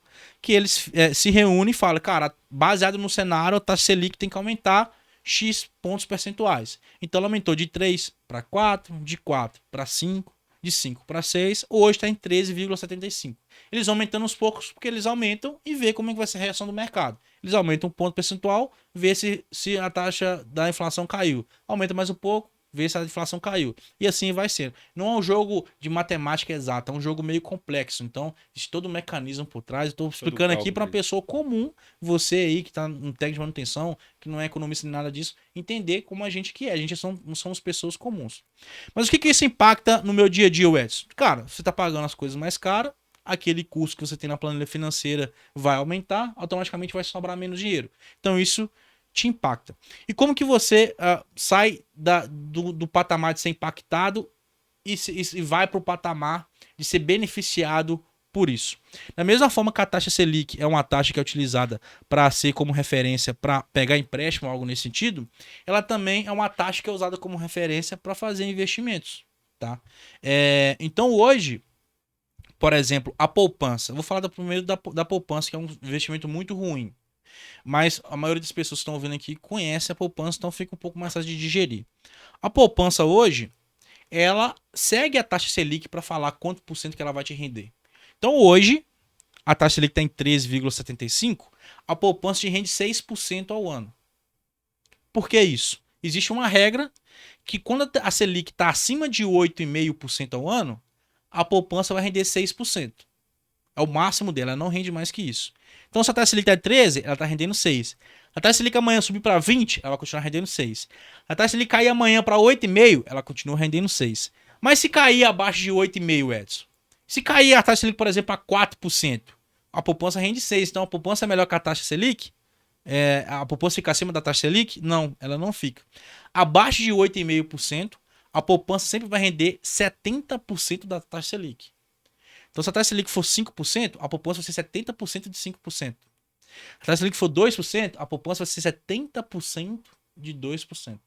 que eles se reúnem e falam, cara, baseado no cenário, a taxa Selic tem que aumentar X pontos percentuais. Então, ela aumentou de 3 para 4, de 4 para 5, de 5 para 6, hoje está em 13,75. Eles vão aumentando aos poucos porque eles aumentam e vê como é que vai ser a reação do mercado. Eles aumentam um ponto percentual, vê se a taxa da inflação caiu. Aumenta mais um pouco, vê se a inflação caiu. E assim vai sendo. Não é um jogo de matemática exata, é um jogo meio complexo. Então, existe todo um mecanismo por trás. Estou explicando aqui para uma pessoa comum, você aí que está no técnico de manutenção, que não é economista nem nada disso, entender como a gente que é. A gente não somos pessoas comuns. Mas o que isso impacta no meu dia a dia, Edson? Cara, você está pagando as coisas mais caras, aquele custo que você tem na planilha financeira vai aumentar, automaticamente vai sobrar menos dinheiro. Então, isso te impacta. E como que você sai do patamar de ser impactado e vai para o patamar de ser beneficiado por isso? Da mesma forma que a taxa Selic é uma taxa que é utilizada para ser como referência para pegar empréstimo, algo nesse sentido, ela também é uma taxa que é usada como referência para fazer investimentos. Tá? Então hoje, por exemplo, a poupança. Vou falar primeiro da poupança, que é um investimento muito ruim. Mas a maioria das pessoas que estão ouvindo aqui conhece a poupança, então fica um pouco mais fácil de digerir. A poupança hoje, ela segue a taxa Selic para falar quanto por cento que ela vai te render. Então hoje, a taxa Selic está em 13,75, a poupança te rende 6% ao ano. Por que isso? Existe uma regra que quando a Selic está acima de 8,5% ao ano, a poupança vai render 6%. É o máximo dela, ela não rende mais que isso. Então, se a taxa Selic está 13, ela está rendendo 6. A taxa Selic amanhã subir para 20, ela vai continuar rendendo 6. A taxa Selic cair amanhã para 8,5, ela continua rendendo 6. Mas se cair abaixo de 8,5, Edson? Se cair a taxa Selic, por exemplo, a 4%, a poupança rende 6. Então, a poupança é melhor que a taxa Selic? a poupança fica acima da taxa Selic? Não, ela não fica. Abaixo de 8,5%, a poupança sempre vai render 70% da taxa Selic. Então, se a taxa Selic for 5%, a poupança vai ser 70% de 5%. A taxa Selic for 2%, a poupança vai ser 70% de 2%.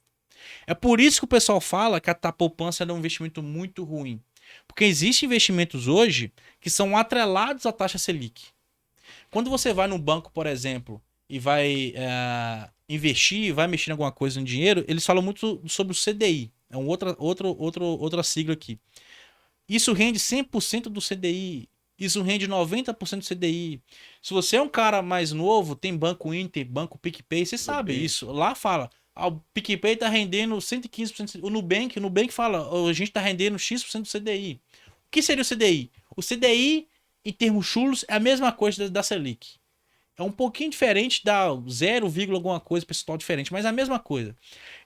É por isso que o pessoal fala que a poupança é um investimento muito ruim. Porque existem investimentos hoje que são atrelados à taxa Selic. Quando você vai num banco, por exemplo, e vai investir, vai mexer em alguma coisa no dinheiro, eles falam muito sobre o CDI. É outra sigla aqui. Isso rende 100% do CDI. Isso rende 90% do CDI. Se você é um cara mais novo, tem Banco Inter, Banco PicPay, você sabe isso. Lá fala, o PicPay tá rendendo 115%. O Nubank fala, a gente tá rendendo X% do CDI. O que seria o CDI? O CDI, em termos chulos, é a mesma coisa da Selic. É um pouquinho diferente, dá 0, alguma coisa percentual diferente, mas é a mesma coisa.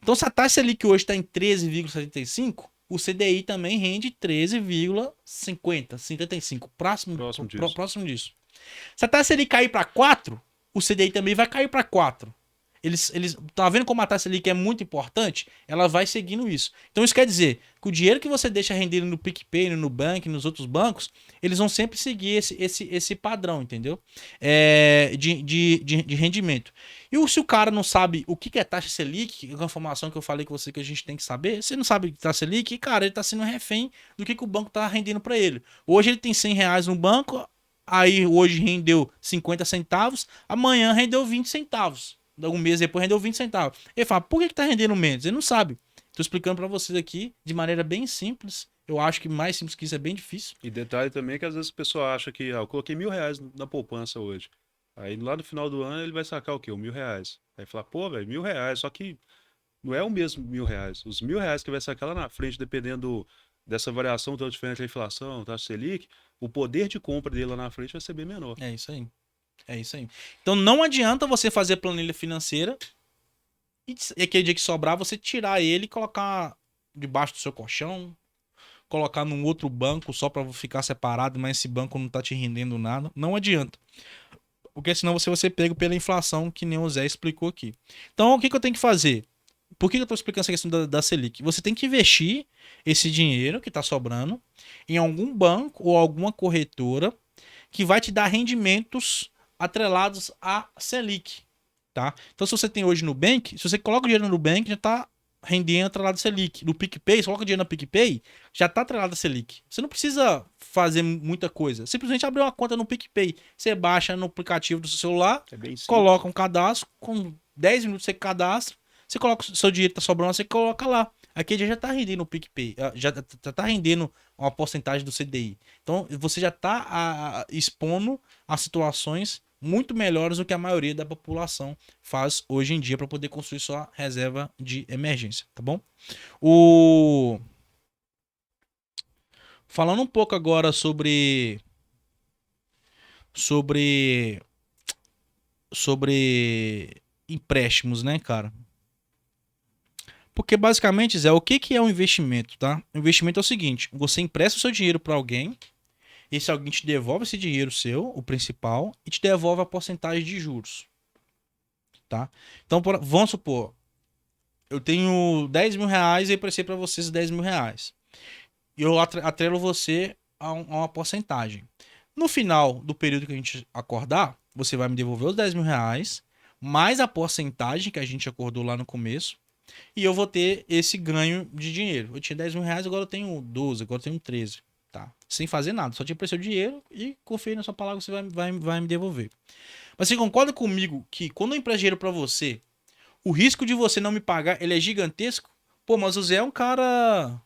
Então, se a taxa Selic hoje está em 13,75, o CDI também rende 13,50, próximo disso. Se a taxa Selic cair para 4, o CDI também vai cair para 4. Eles tá vendo como a taxa Selic é muito importante? Ela vai seguindo isso. Então isso quer dizer que o dinheiro que você deixa rendendo no PicPay, no Nubank, nos outros bancos, eles vão sempre seguir esse padrão, entendeu? De rendimento. E se o cara não sabe o que é taxa Selic, que é uma informação que eu falei com você que a gente tem que saber, você não sabe o que é taxa Selic, cara, ele tá sendo refém do que o banco tá rendendo para ele. Hoje ele tem R$100 no banco, aí hoje rendeu 50 centavos, amanhã rendeu 20 centavos. Um mês depois rendeu 20 centavos. Ele fala, por que tá rendendo menos? Ele não sabe. Tô explicando para vocês aqui de maneira bem simples. Eu acho que mais simples que isso é bem difícil. E detalhe também é que às vezes o pessoal acha que eu coloquei R$1.000 na poupança hoje. Aí lá no final do ano ele vai sacar o quê? R$1.000. Aí fala, pô, velho, R$1.000. Só que não é o mesmo R$1.000. Os R$1.000 que vai sacar lá na frente, dependendo dessa variação tão diferente da inflação, taxa Selic, o poder de compra dele lá na frente vai ser bem menor. É isso aí. É isso aí. Então não adianta você fazer planilha financeira e aquele dia que sobrar você tirar ele e colocar debaixo do seu colchão, colocar num outro banco só para ficar separado, mas esse banco não tá te rendendo nada. Não adianta. Porque senão você vai ser pego pela inflação que nem o Zé explicou aqui. Então o que eu tenho que fazer? Por que eu tô explicando essa questão da Selic? Você tem que investir esse dinheiro que tá sobrando em algum banco ou alguma corretora que vai te dar rendimentos atrelados à Selic, tá? Então, se você tem hoje no Nubank, se você coloca o dinheiro no Nubank, já tá rendendo atrelado à Selic. No PicPay, você coloca o dinheiro no PicPay, já tá atrelado à Selic. Você não precisa fazer muita coisa. Simplesmente abrir uma conta no PicPay. Você baixa no aplicativo do seu celular, coloca um cadastro, com 10 minutos você cadastra, você coloca o seu dinheiro, tá sobrando, você coloca lá. Aqui já tá rendendo o PicPay, já tá rendendo uma porcentagem do CDI. Então, você já tá expondo a situações muito melhores do que a maioria da população faz hoje em dia para poder construir sua reserva de emergência, tá bom? Falando um pouco agora sobre empréstimos, né, cara? Porque basicamente, Zé, o que é um investimento, tá? O investimento é o seguinte, você empresta o seu dinheiro para alguém, esse alguém te devolve esse dinheiro seu, o principal, e te devolve a porcentagem de juros, tá? Então, vamos supor, eu tenho 10 mil reais e emprestei para vocês 10 mil reais. E eu atrelo você a uma porcentagem. No final do período que a gente acordar, você vai me devolver os 10 mil reais, mais a porcentagem que a gente acordou lá no começo, e eu vou ter esse ganho de dinheiro. Eu tinha 10 mil reais, agora eu tenho 12, agora eu tenho 13. Tá? Sem fazer nada, só te emprestei o dinheiro e confio na sua palavra que você vai me devolver. Mas você concorda comigo que quando eu empresto dinheiro pra você, o risco de você não me pagar, ele é gigantesco? Pô, mas o Zé é um cara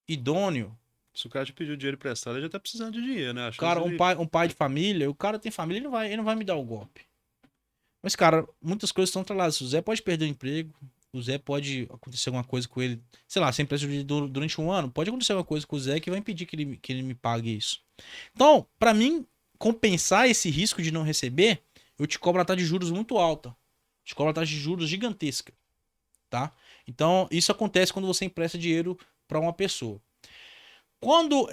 idôneo. Se o cara te pediu dinheiro emprestado, ele já tá precisando de dinheiro, né? Cara, um pai de família, o cara tem família, ele não vai me dar o golpe. Mas, cara, muitas coisas estão atreladas. O Zé pode perder o emprego, o Zé pode acontecer alguma coisa com ele. Sei lá, sem empresta durante um ano, pode acontecer alguma coisa com o Zé que vai impedir que ele me pague isso. Então, pra mim, compensar esse risco de não receber, eu te cobro uma taxa de juros muito alta. Te cobro uma taxa de juros gigantesca, tá? Então, isso acontece quando você empresta dinheiro pra uma pessoa.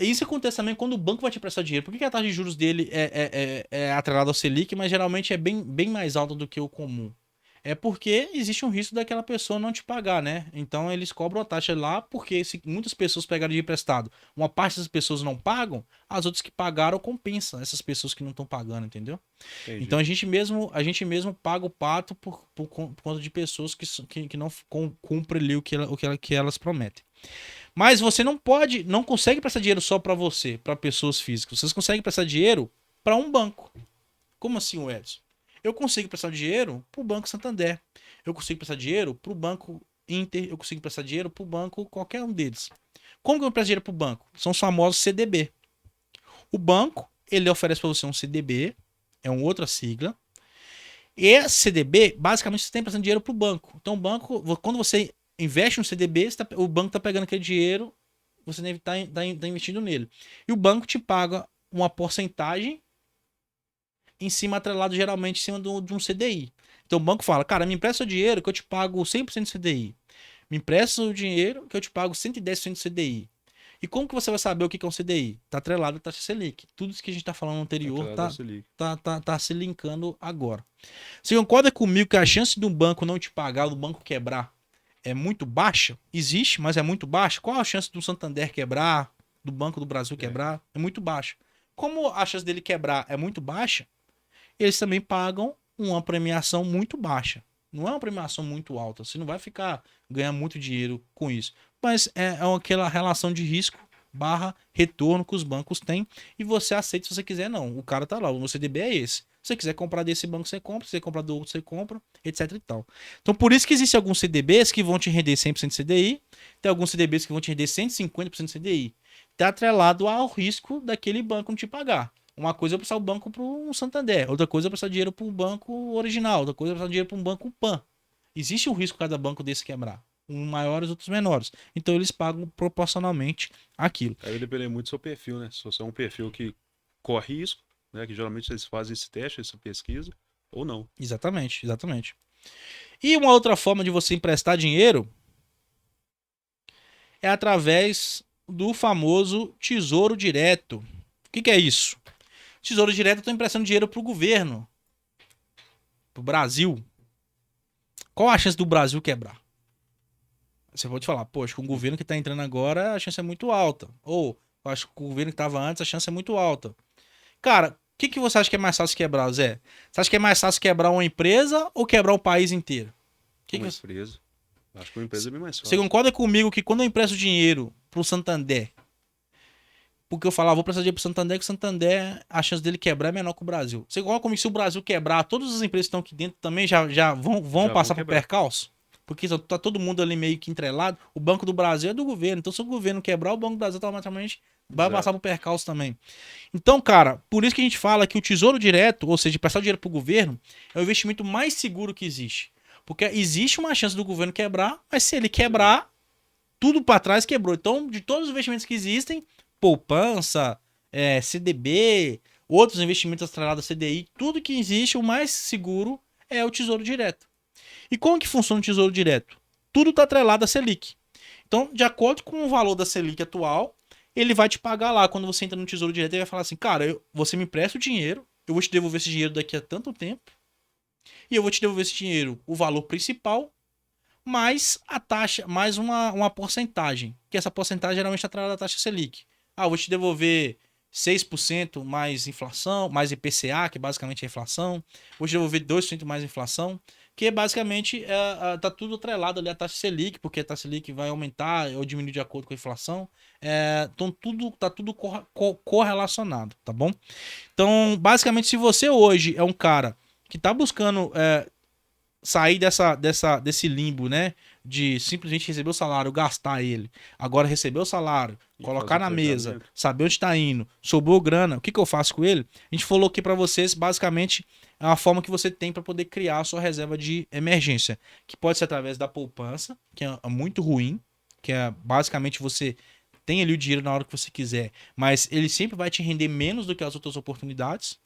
Isso acontece também quando o banco vai te prestar dinheiro. Por que a taxa de juros dele é atrelada ao Selic, mas geralmente é bem mais alta do que o comum? É porque existe um risco daquela pessoa não te pagar, né? Então eles cobram a taxa lá, porque se muitas pessoas pegaram dinheiro emprestado, uma parte dessas pessoas não pagam, as outras que pagaram compensam essas pessoas que não estão pagando, entendeu? Entendi. Então a gente mesmo paga o pato por conta de pessoas que não cumprem ali que elas prometem. Mas você não consegue prestar dinheiro só para você, para pessoas físicas. Vocês conseguem prestar dinheiro para um banco. Como assim, Edson? Eu consigo prestar dinheiro para o Banco Santander. Eu consigo prestar dinheiro para o Banco Inter. Eu consigo prestar dinheiro para o banco, qualquer um deles. Como que eu presto dinheiro para o banco? São os famosos CDB. O banco, ele oferece para você um CDB, é uma outra sigla. E esse CDB, basicamente, você tem prestando dinheiro para o banco. Então, o banco, quando você investe no CDB, o banco está pegando aquele dinheiro, você deve estar investindo nele. E o banco te paga uma porcentagem em cima, atrelado geralmente em cima de um CDI. Então o banco fala, cara, me empresta o dinheiro que eu te pago 100% do CDI. Me empresta o dinheiro que eu te pago 110% do CDI. E como que você vai saber o que é um CDI? Está atrelado à taxa Selic. Tudo isso que a gente está falando anterior tá se linkando agora. Você concorda comigo que a chance de um banco não te pagar, do banco quebrar, é muito baixa? Existe, mas é muito baixa. Qual a chance do Santander quebrar, do Banco do Brasil quebrar? É muito baixa. Como a chance dele quebrar é muito baixa, eles também pagam uma premiação muito baixa. Não é uma premiação muito alta. Você não vai ficar ganhando muito dinheiro com isso. Mas é aquela relação de risco barra retorno que os bancos têm. E você aceita se você quiser, não. O cara tá lá. O CDB é esse. Se você quiser comprar desse banco, você compra. Se você comprar do outro, você compra, etc e tal. Então, por isso que existem alguns CDBs que vão te render 100% de CDI. Tem alguns CDBs que vão te render 150% de CDI. Tá atrelado ao risco daquele banco não te pagar. Uma coisa é prestar o banco para um Santander, outra coisa é prestar dinheiro para um banco original, outra coisa é prestar dinheiro para um banco PAN. Existe um risco cada banco desse quebrar. Uns maiores, outros menores. Então eles pagam proporcionalmente aquilo. Aí vai depender muito do seu perfil, né? Se você é um perfil que corre risco, né? Que geralmente eles fazem esse teste, essa pesquisa, ou não. Exatamente. E uma outra forma de você emprestar dinheiro é através do famoso Tesouro Direto. O que é isso? Tesouro Direto, eu estou emprestando dinheiro para o governo. Para o Brasil. Qual a chance do Brasil quebrar? Você pode falar, poxa, com o governo que está entrando agora, a chance é muito alta. Ou, eu acho que com o governo que estava antes, a chance é muito alta. Cara, o que você acha que é mais fácil quebrar, Zé? Você acha que é mais fácil quebrar uma empresa ou quebrar o país inteiro? Uma empresa. Acho que uma empresa é bem mais fácil. Você concorda comigo que quando eu empresto dinheiro para o Santander, porque eu falava, vou prestar dinheiro pro Santander, que o Santander, a chance dele quebrar é menor que o Brasil. Você coloca como se o Brasil quebrar, todas as empresas que estão aqui dentro também já vão passar por percalço? Porque tá todo mundo ali meio que entrelado. O Banco do Brasil é do governo. Então, se o governo quebrar, o Banco do Brasil automaticamente vai passar por percalço também. Então, cara, por isso que a gente fala que o Tesouro Direto, ou seja, prestar dinheiro pro governo, é o investimento mais seguro que existe. Porque existe uma chance do governo quebrar, mas se ele quebrar, tudo para trás quebrou. Então, de todos os investimentos que existem, poupança, CDB, outros investimentos atrelados a CDI, tudo que existe, o mais seguro é o Tesouro Direto. E como que funciona o Tesouro Direto? Tudo está atrelado a Selic. Então, de acordo com o valor da Selic atual, ele vai te pagar lá. Quando você entra no Tesouro Direto, ele vai falar assim, cara, você me empresta o dinheiro, eu vou te devolver esse dinheiro daqui a tanto tempo, e eu vou te devolver esse dinheiro, o valor principal, mais a taxa, mais uma porcentagem, que essa porcentagem geralmente está atrelada à taxa Selic. Eu vou te devolver 6% mais inflação, mais IPCA, que basicamente é inflação. Vou te devolver 2% mais inflação, que basicamente tá tudo atrelado ali à taxa Selic, porque a taxa Selic vai aumentar ou diminuir de acordo com a inflação. Então tá tudo correlacionado, tá bom? Então, basicamente, se você hoje é um cara que tá buscando sair desse limbo, né? De simplesmente receber o salário, gastar ele. Agora receber o salário, colocar na mesa, saber onde está indo, sobrou grana, o que eu faço com ele? A gente falou aqui para vocês, basicamente, é uma forma que você tem para poder criar a sua reserva de emergência, que pode ser através da poupança, que é muito ruim, que é basicamente você tem ali o dinheiro na hora que você quiser, mas ele sempre vai te render menos do que as outras oportunidades.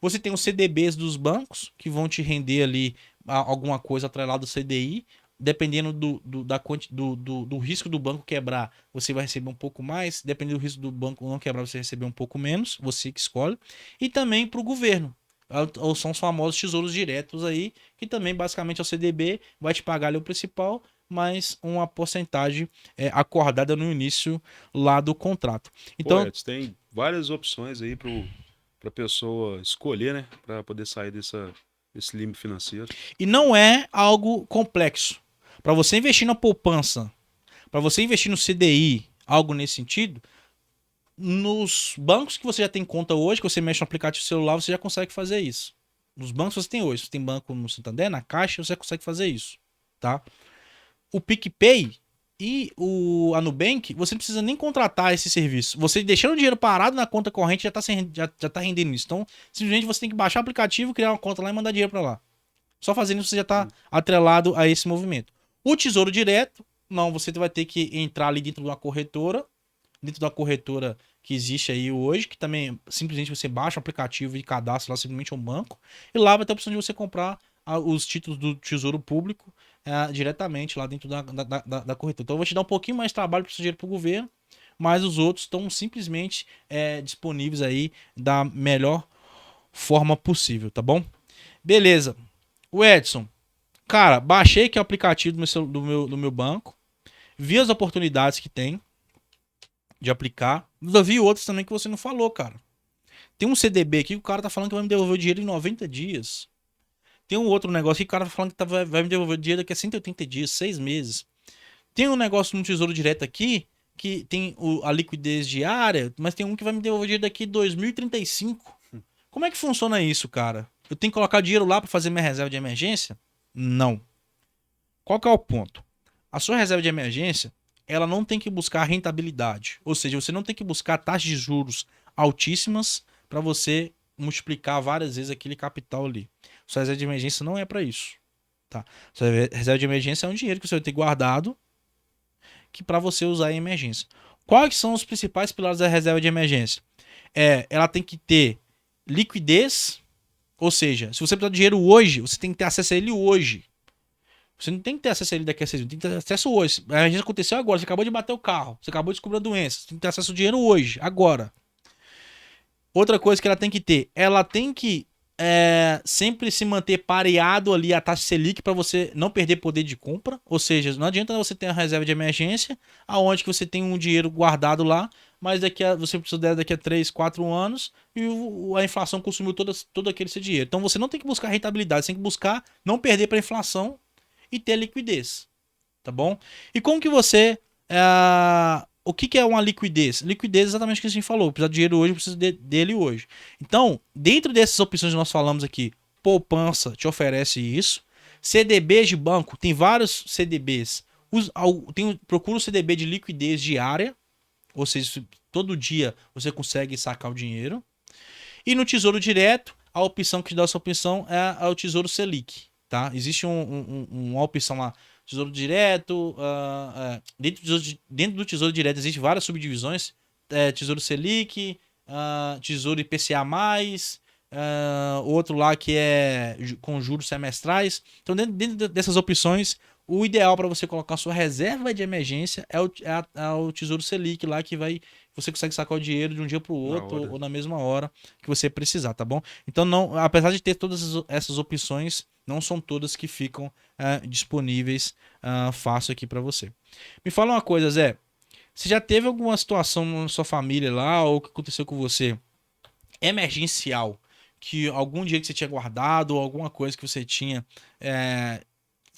Você tem os CDBs dos bancos, que vão te render ali alguma coisa atrelada ao CDI, dependendo do risco do banco quebrar, você vai receber um pouco mais. Dependendo do risco do banco não quebrar, você vai receber um pouco menos. Você que escolhe. E também para o governo. Ou são os famosos tesouros diretos aí, que também basicamente é o CDB, vai te pagar ali o principal, mais uma porcentagem acordada no início lá do contrato. Então, Pô, Edson, tem várias opções aí pra pessoa escolher, né? Pra poder sair desse limbo financeiro. e não é algo complexo. Para você investir na poupança, para você investir no CDI, algo nesse sentido, nos bancos que você já tem conta hoje, que você mexe no aplicativo celular, você já consegue fazer isso. Nos bancos que você tem hoje, você tem banco no Santander, na Caixa, você consegue fazer isso, tá? O PicPay e a Nubank, você não precisa nem contratar esse serviço. Você deixando o dinheiro parado na conta corrente já tá rendendo isso. Então, simplesmente você tem que baixar o aplicativo, criar uma conta lá e mandar dinheiro para lá. Só fazendo isso você já está atrelado a esse movimento. O Tesouro Direto, não, você vai ter que entrar ali dentro de uma corretora, que existe aí hoje, que também simplesmente você baixa o aplicativo e cadastra lá simplesmente um banco, e lá vai ter a opção de você comprar os títulos do Tesouro Público diretamente lá dentro da corretora. Então eu vou te dar um pouquinho mais de trabalho para o dinheiro para o governo, mas os outros estão simplesmente disponíveis aí da melhor forma possível, tá bom? Beleza. O Edson, cara, baixei aqui o aplicativo do meu banco, vi as oportunidades que tem de aplicar. Eu vi outros também que você não falou, cara. Tem um CDB aqui que o cara tá falando que vai me devolver o dinheiro em 90 dias. Tem um outro negócio aqui que o cara tá falando que vai me devolver o dinheiro daqui a 180 dias, 6 meses. Tem um negócio no Tesouro Direto aqui que tem a liquidez diária, mas tem um que vai me devolver o dinheiro daqui a 2035. Como é que funciona isso, cara? Eu tenho que colocar dinheiro lá para fazer minha reserva de emergência? Não. Qual que é o ponto? A sua reserva de emergência, ela não tem que buscar rentabilidade. Ou seja, você não tem que buscar taxas de juros altíssimas para você multiplicar várias vezes aquele capital ali. Sua reserva de emergência não é para isso. Tá? Sua reserva de emergência é um dinheiro que você vai ter guardado que para você usar em emergência. Quais são os principais pilares da reserva de emergência? Ela tem que ter liquidez, ou seja, se você precisar de dinheiro hoje, você tem que ter acesso a ele hoje. Você não tem que ter acesso a ele daqui a 6 meses, tem que ter acesso hoje. A emergência aconteceu agora, você acabou de bater o carro, você acabou de descobrir a doença, você tem que ter acesso ao dinheiro hoje, agora. Outra coisa que ela tem que ter, ela tem que sempre se manter pareado ali a taxa Selic para você não perder poder de compra. Ou seja, não adianta você ter uma reserva de emergência, aonde que você tem um dinheiro guardado lá, mas você precisa daqui a 3, 4 anos e a inflação consumiu todo aquele seu dinheiro. Então você não tem que buscar rentabilidade, você tem que buscar não perder para a inflação e ter liquidez, tá bom? E como que você... o que é uma liquidez? Liquidez é exatamente o que a gente falou. Precisa de dinheiro hoje, precisa dele hoje. Então, dentro dessas opções que nós falamos aqui, poupança te oferece isso. CDBs de banco, tem vários CDBs. Procura o CDB de liquidez diária, ou seja, todo dia você consegue sacar o dinheiro. E no Tesouro Direto, a opção que te dá essa opção é o Tesouro Selic. Tá? Existe uma opção lá, Tesouro Direto, dentro do Tesouro Direto existem várias subdivisões, Tesouro Selic, Tesouro IPCA+, outro lá que é com juros semestrais. Então dentro dessas opções, o ideal para você colocar a sua reserva de emergência é o Tesouro Selic lá, que você consegue sacar o dinheiro de um dia para o outro ou na mesma hora que você precisar, tá bom? Então, não, apesar de ter todas essas opções, não são todas que ficam disponíveis fácil aqui para você. Me fala uma coisa, Zé. Você já teve alguma situação na sua família lá, ou que aconteceu com você, emergencial, que algum dia que você tinha guardado, ou alguma coisa que você tinha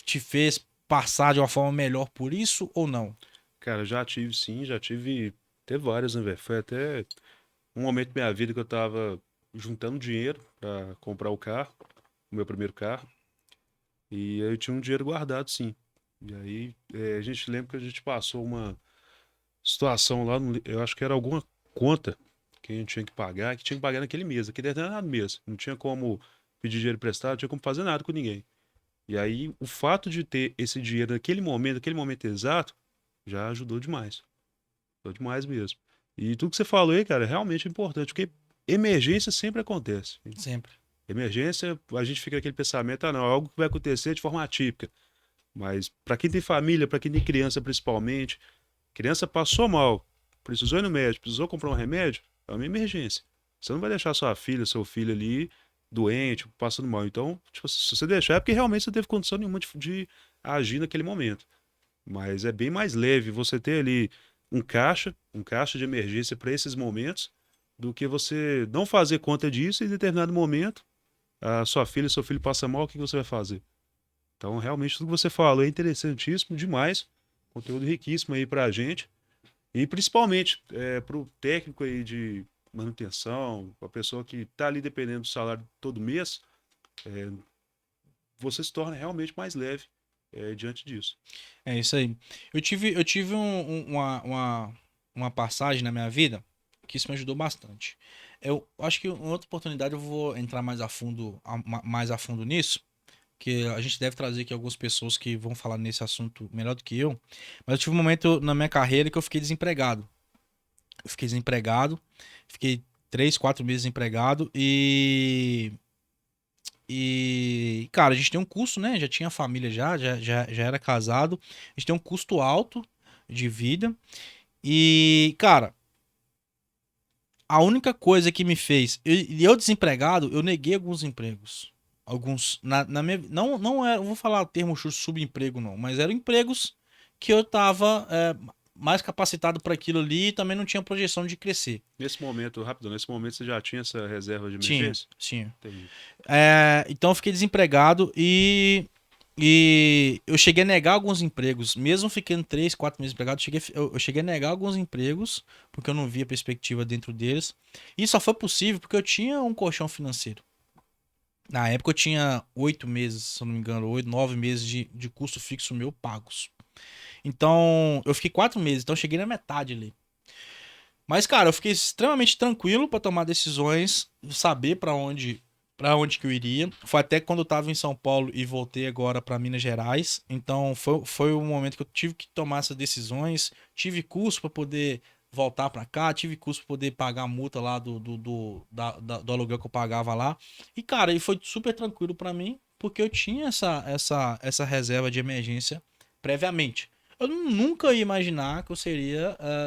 te fez passar de uma forma melhor por isso, ou não? Cara, já tive sim, teve várias, né, velho? Foi até um momento da minha vida que eu tava juntando dinheiro pra comprar o meu primeiro carro. E eu tinha um dinheiro guardado, sim. E aí a gente lembra que a gente passou uma situação lá, eu acho que era alguma conta que a gente tinha que pagar naquele mês, aquele determinado mês. Não tinha como pedir dinheiro emprestado, não tinha como fazer nada com ninguém. E aí o fato de ter esse dinheiro naquele momento exato, já ajudou demais. Ajudou demais mesmo. E tudo que você falou aí, cara, é realmente importante, porque emergência sempre acontece. Sempre. Emergência, a gente fica naquele pensamento, não, é algo que vai acontecer de forma atípica. Mas para quem tem família, para quem tem criança principalmente, criança passou mal, precisou ir no médico, precisou comprar um remédio, é uma emergência. Você não vai deixar sua filha, seu filho ali doente, passando mal. Então, tipo, se você deixar é porque realmente você teve condição nenhuma de agir naquele momento. Mas é bem mais leve você ter ali um caixa de emergência para esses momentos, do que você não fazer conta disso e em determinado momento a sua filha, seu filho passa mal, o que você vai fazer? Então, realmente, tudo que você falou é interessantíssimo demais. Conteúdo riquíssimo aí pra gente. E principalmente para o técnico aí de manutenção, a pessoa que está ali dependendo do salário todo mês, é, você se torna realmente mais leve diante disso. É isso aí. Eu tive uma passagem na minha vida que isso me ajudou bastante. Eu acho que em outra oportunidade eu vou entrar mais a fundo nisso, que a gente deve trazer aqui algumas pessoas que vão falar nesse assunto melhor do que eu. Mas eu tive um momento na minha carreira que eu fiquei desempregado. Eu fiquei desempregado, fiquei 3, 4 meses desempregado cara, a gente tem um custo, né? Já tinha família já era casado. A gente tem um custo alto de vida. E, cara, a única coisa que me fez. Eu desempregado, eu neguei alguns empregos. Alguns. Na minha. Não era. Eu vou falar o termo subemprego, não. Mas eram empregos que eu tava mais capacitado para aquilo ali e também não tinha projeção de crescer. Nesse momento, rápido, nesse momento você já tinha essa reserva de Tinha, emergência? tinha. Entendi. Então eu fiquei desempregado e eu cheguei a negar alguns empregos. Mesmo ficando 3, 4 meses empregado, eu cheguei a negar alguns empregos porque eu não via perspectiva dentro deles. E só foi possível porque eu tinha um colchão financeiro. Na época eu tinha 8 meses, se eu não me engano, 8, 9 meses de custo fixo meu pagos. Então eu fiquei 4 meses, então eu cheguei na metade ali. Mas, cara, eu fiquei extremamente tranquilo pra tomar decisões, saber para onde que eu iria. Foi até quando eu tava em São Paulo e voltei agora pra Minas Gerais. Então, foi o momento que eu tive que tomar essas decisões. Tive custo pra poder voltar pra cá, tive custo pra poder pagar a multa lá do aluguel que eu pagava lá. E, cara, e foi super tranquilo pra mim, porque eu tinha essa reserva de emergência previamente. Eu nunca ia imaginar que eu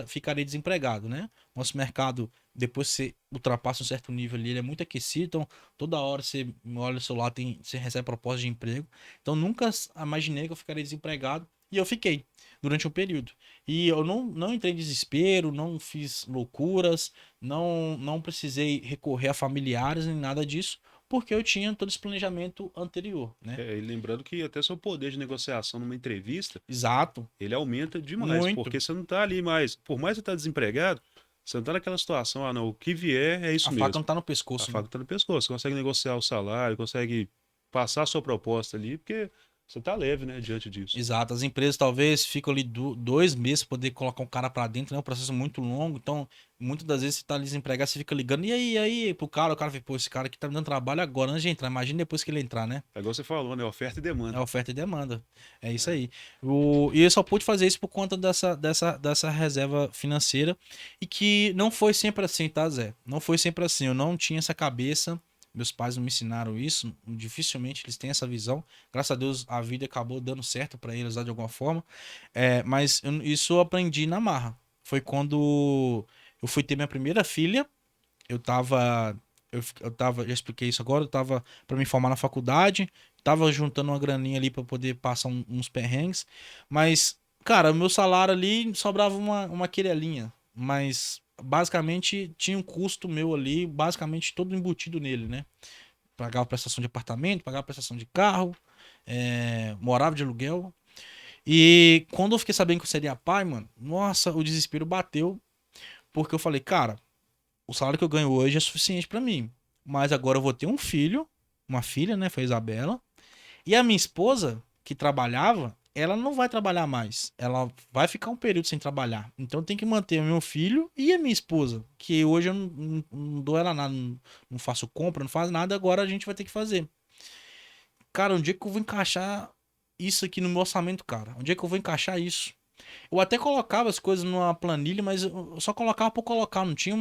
ficaria desempregado, né? Nosso mercado, depois que você ultrapassa um certo nível ali, ele é muito aquecido, então toda hora você olha o celular, você recebe proposta de emprego. Então nunca imaginei que eu ficaria desempregado e eu fiquei durante um período. E eu não entrei em desespero, não fiz loucuras, não precisei recorrer a familiares nem nada disso, porque eu tinha todo esse planejamento anterior, né? E lembrando que até seu poder de negociação numa entrevista, Exato, ele aumenta demais, muito. porque você não tá ali mais, por mais que você tá desempregado, você não tá naquela situação, não, o que vier é isso A mesmo. faca não tá no A pescoço, né? faca tá no pescoço, você consegue negociar o salário, consegue passar a sua proposta ali, porque você tá leve, né, diante disso. Exato, as empresas talvez ficam ali 2 meses para poder colocar um cara para dentro, né? Um processo muito longo, então muitas das vezes você tá ali desempregado, você fica ligando, e aí, pro cara, o cara fala, pô, esse cara aqui tá me dando trabalho agora antes de entrar, imagina depois que ele entrar, né? É igual você falou, né, oferta e É demanda. oferta e demanda, é isso aí. E eu só pude fazer isso por conta dessa reserva financeira, e que não foi sempre assim, tá, Zé? Não foi sempre assim, eu não tinha essa cabeça. Meus pais não me ensinaram isso, dificilmente eles têm essa visão. Graças a Deus a vida acabou dando certo para eles lá de alguma forma. Mas isso eu aprendi na marra. Foi quando eu fui ter minha primeira filha. Eu tava. Já expliquei isso agora. Eu tava para me formar na faculdade. Tava juntando uma graninha ali para poder passar uns perrengues. Mas, cara, o meu salário ali sobrava uma querelinha. Mas basicamente tinha um custo meu ali, basicamente todo embutido nele, né? Pagava prestação de apartamento, pagava prestação de carro, morava de aluguel. E quando eu fiquei sabendo que eu seria pai, mano, nossa, o desespero bateu, porque eu falei, cara, o salário que eu ganho hoje é suficiente pra mim, mas agora eu vou ter um filho, uma filha, né? Foi a Isabela. E a minha esposa, que trabalhava, ela não vai trabalhar mais. Ela vai ficar um período sem trabalhar. Então tem que manter o meu filho e a minha esposa, que hoje eu não dou ela nada, não faço compra, não faço nada, agora a gente vai ter que fazer. Cara, onde é que eu vou encaixar isso aqui no meu orçamento, cara? Onde é que eu vou encaixar isso? Eu até colocava as coisas numa planilha, mas eu só colocava por colocar, não tinha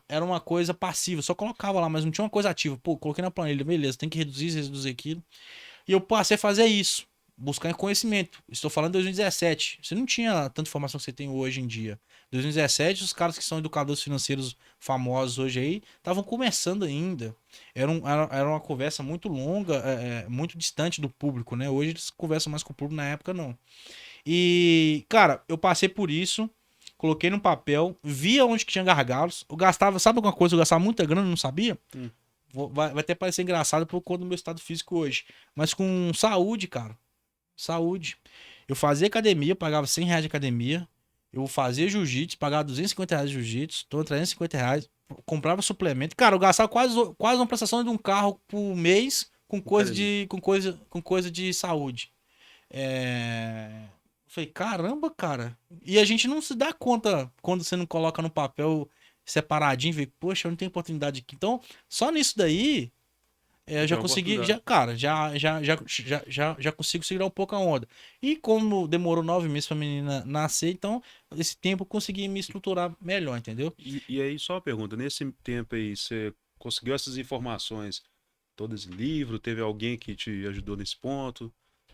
era uma coisa passiva, só colocava lá, mas não tinha uma coisa ativa. Pô, coloquei na planilha, beleza, tem que reduzir isso, reduzir aquilo. E eu passei a fazer isso. buscar conhecimento. Estou falando de 2017. Você não tinha tanta informação que você tem hoje em dia. 2017, os caras que são educadores financeiros famosos hoje aí estavam começando ainda. Era uma conversa muito longa, muito distante do público, né? Hoje eles conversam mais com o público, na época não. E, cara, eu passei por isso, coloquei no papel, via onde que tinha gargalos. Eu gastava, sabe alguma coisa? Eu gastava muita grana, não sabia? Vai até parecer engraçado por conta do meu estado físico hoje. Mas com saúde, cara. Saúde. Eu fazia academia, pagava R$100 de academia. Eu fazia jiu-jitsu, pagava R$250 de jiu-jitsu. Tô R$350. Comprava suplemento. Cara, eu gastava quase uma prestação de um carro por mês com coisa de saúde. Eu falei, caramba, cara. E a gente não se dá conta quando você não coloca no papel separadinho, vê, poxa, eu não tenho oportunidade aqui. Então, só nisso daí, eu já consegui, já consigo segurar um pouco a onda. E como demorou 9 meses pra menina nascer, então, esse tempo eu consegui me estruturar melhor, entendeu? E aí, só uma pergunta, nesse tempo aí, você conseguiu essas informações todas em livro? Teve alguém que te ajudou nesse ponto?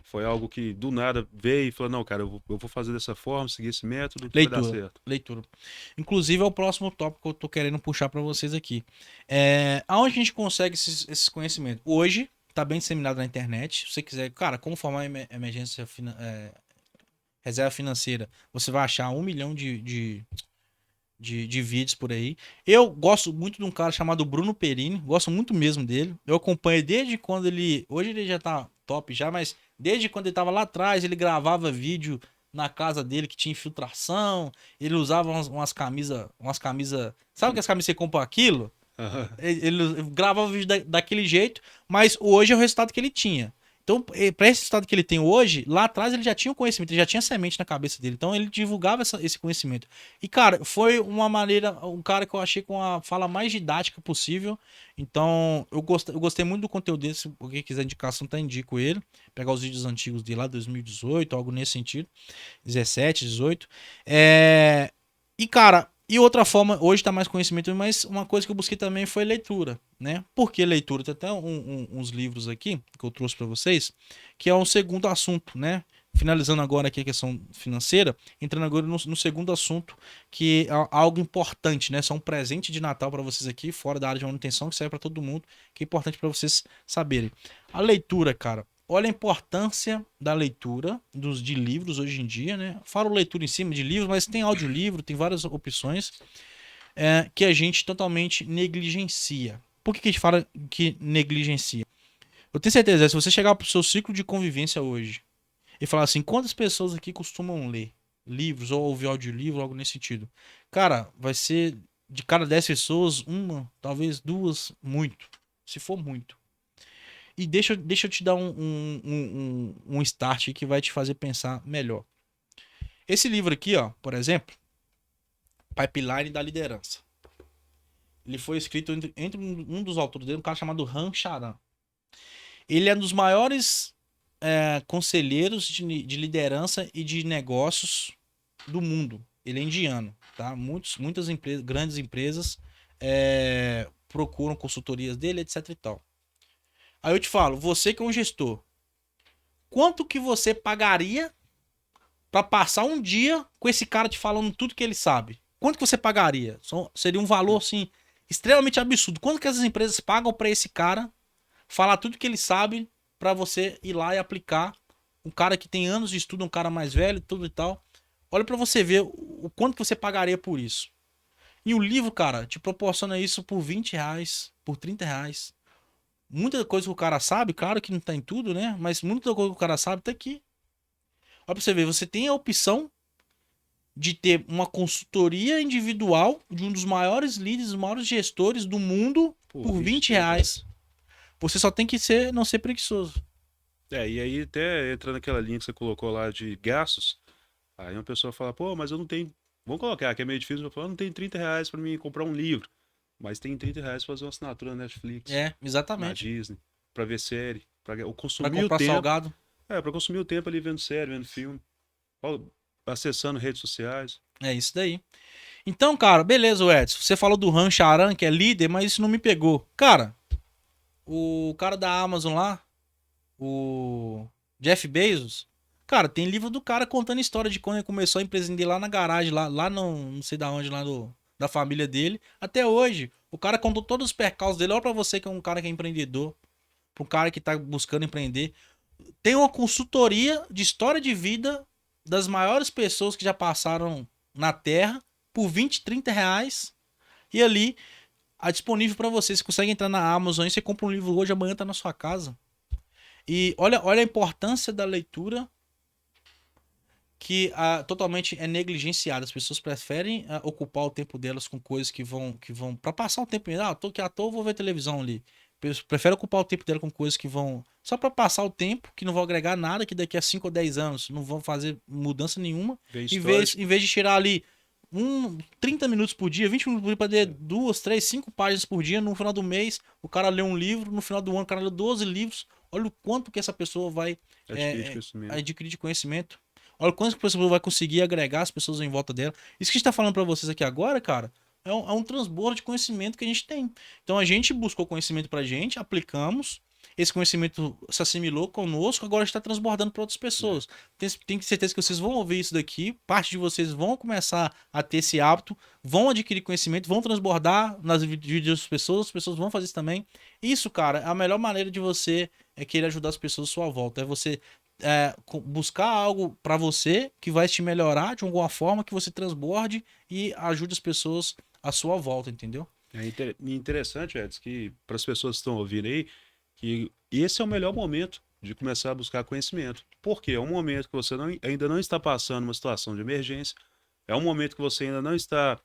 Foi algo que do nada veio e falou, não, cara, eu vou fazer dessa forma, seguir esse método, que vai dar certo. Leitura. Inclusive é o próximo tópico que eu tô querendo puxar para vocês aqui. Aonde a gente consegue esses conhecimentos? Hoje, tá bem disseminado na internet. Se você quiser, cara, como formar reserva financeira, você vai achar 1 milhão de vídeos por aí. Eu gosto muito de um cara chamado Bruno Perini, gosto muito mesmo dele. Eu acompanho desde quando hoje ele já tá top já, mas desde quando ele tava lá atrás, ele gravava vídeo na casa dele que tinha infiltração, ele usava umas camisas, sabe que as camisas você compra aquilo? Ele gravava o vídeo daquele jeito, mas hoje é o resultado que ele tinha. Então, para esse resultado que ele tem hoje, lá atrás ele já tinha o conhecimento, ele já tinha semente na cabeça dele. Então, ele divulgava esse conhecimento. E, cara, foi uma maneira, um cara que eu achei com a fala mais didática possível. Então, eu gostei muito do conteúdo dele. Se alguém quiser indicação, tá, indico ele. Pegar os vídeos antigos dele lá, 2018, algo nesse sentido. 17, 18. E, cara, e outra forma, hoje tá mais conhecimento, mas uma coisa que eu busquei também foi leitura, né? Por que leitura? Tem até uns livros aqui que eu trouxe para vocês, que é um segundo assunto, né? Finalizando agora aqui a questão financeira, entrando agora no segundo assunto, que é algo importante, né? Só um presente de Natal para vocês aqui, fora da área de manutenção, que serve para todo mundo, que é importante para vocês saberem. A leitura, cara. Olha a importância da leitura de livros hoje em dia, né? Falo leitura em cima de livros, mas tem audiolivro, tem várias opções que a gente totalmente negligencia. Por que a gente fala que negligencia? Eu tenho certeza, se você chegar pro seu ciclo de convivência hoje e falar assim, quantas pessoas aqui costumam ler livros ou ouvir audiolivro, algo nesse sentido? Cara, vai ser de cada 10 pessoas, uma, talvez duas, muito. Se for muito. E deixa eu te dar um start que vai te fazer pensar melhor. Esse livro aqui, ó, por exemplo, Pipeline da Liderança. Ele foi escrito entre um dos autores dele, um cara chamado Ram Charan. Ele é um dos maiores conselheiros de liderança e de negócios do mundo. Ele é indiano, tá? Muitas empresas, grandes empresas procuram consultorias dele, etc e tal. Aí eu te falo, você que é um gestor, quanto que você pagaria para passar um dia com esse cara te falando tudo que ele sabe? Quanto que você pagaria? Seria um valor, assim, extremamente absurdo. Quanto que essas empresas pagam para esse cara falar tudo que ele sabe para você ir lá e aplicar? Um cara que tem anos de estudo, um cara mais velho, tudo e tal. Olha para você ver o quanto que você pagaria por isso. E o livro, cara, te proporciona isso por R$20, por R$30. Muita coisa que o cara sabe, claro que não tá em tudo, né? Mas muita coisa que o cara sabe tá aqui. Olha pra você ver, você tem a opção de ter uma consultoria individual de um dos maiores líderes, dos maiores gestores do mundo por R$20. Você só tem que não ser preguiçoso. E aí até entra naquela linha que você colocou lá de gastos, aí uma pessoa fala, pô, mas eu não tenho, vamos colocar, que é meio difícil, eu falo, não tenho R$30 pra mim comprar um livro. Mas tem R$30 pra fazer uma assinatura na Netflix. Exatamente. Na Disney. Pra ver série. Pra consumir comprar o tempo. Salgado. Pra consumir o tempo ali vendo série, vendo filme. Acessando redes sociais. É isso daí. Então, cara, beleza, Edson. Você falou do Ram Charan, que é líder, mas isso não me pegou. Cara, o cara da Amazon lá, Jeff Bezos. Cara, tem livro do cara contando história de quando ele começou a empresa dele lá na garagem, lá não sei da onde, da família dele. Até hoje. O cara contou todos os percalços dele. Olha pra você que é um cara que é empreendedor. Pra um cara que tá buscando empreender. Tem uma consultoria de história de vida das maiores pessoas que já passaram na Terra por 20, 30 reais. E ali, disponível pra você. Você consegue entrar na Amazon e você compra um livro hoje, amanhã tá na sua casa. E olha a importância da leitura que totalmente é negligenciada. As pessoas preferem ocupar o tempo delas com coisas que vão para passar o tempo. Tô aqui à toa, vou ver televisão ali. Prefere ocupar o tempo dela com coisas que vão só para passar o tempo, que não vão agregar nada, que daqui a 5 ou 10 anos não vão fazer mudança nenhuma. Em vez de tirar ali 30 minutos por dia, 20 minutos por dia para ler 2, 3, 5 páginas por dia, no final do mês o cara lê um livro, no final do ano o cara lê 12 livros. Olha o quanto que essa pessoa vai adquirir de conhecimento. Olha quantas pessoas vai conseguir agregar as pessoas em volta dela. Isso que a gente tá falando pra vocês aqui agora, cara, é um transbordo de conhecimento que a gente tem. Então a gente buscou conhecimento pra gente, aplicamos, esse conhecimento se assimilou conosco, agora está transbordando para outras pessoas. Tenho certeza que vocês vão ouvir isso daqui, parte de vocês vão começar a ter esse hábito, vão adquirir conhecimento, vão transbordar nas vídeos das pessoas, as pessoas vão fazer isso também. Isso, cara, é a melhor maneira de você querer ajudar as pessoas à sua volta. É você buscar algo para você que vai te melhorar de alguma forma, que você transborde e ajude as pessoas à sua volta, entendeu? É interessante, Edson, que para as pessoas que estão ouvindo aí, que esse é o melhor momento de começar a buscar conhecimento. Porque é um momento que você ainda não está passando uma situação de emergência, é um momento que você ainda não está,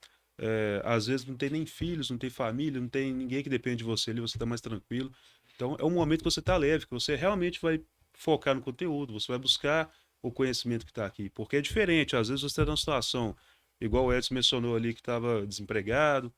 às vezes não tem nem filhos, não tem família, não tem ninguém que depende de você ali, você está mais tranquilo. Então é um momento que você está leve, que você realmente vai focar no conteúdo, você vai buscar o conhecimento que está aqui. Porque é diferente, às vezes você está numa situação, igual o Edson mencionou ali, que estava desempregado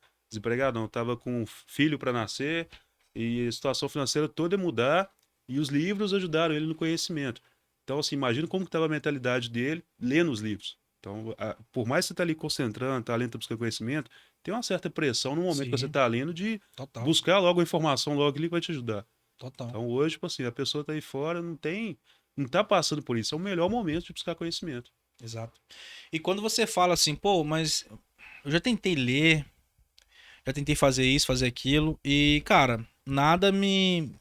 não, estava com um filho para nascer, e a situação financeira toda ia mudar, e os livros ajudaram ele no conhecimento. Então, assim, imagina como estava a mentalidade dele lendo os livros. Então, por mais que você está ali concentrando, está lendo, buscando conhecimento, tem uma certa pressão no momento que você está lendo de buscar logo a informação logo ali que vai te ajudar. Total. Então, hoje, tipo assim, a pessoa está aí fora, não está passando por isso. É o melhor momento de buscar conhecimento. Exato. E quando você fala assim, pô, mas eu já tentei ler, já tentei fazer isso, fazer aquilo, e, cara, nada me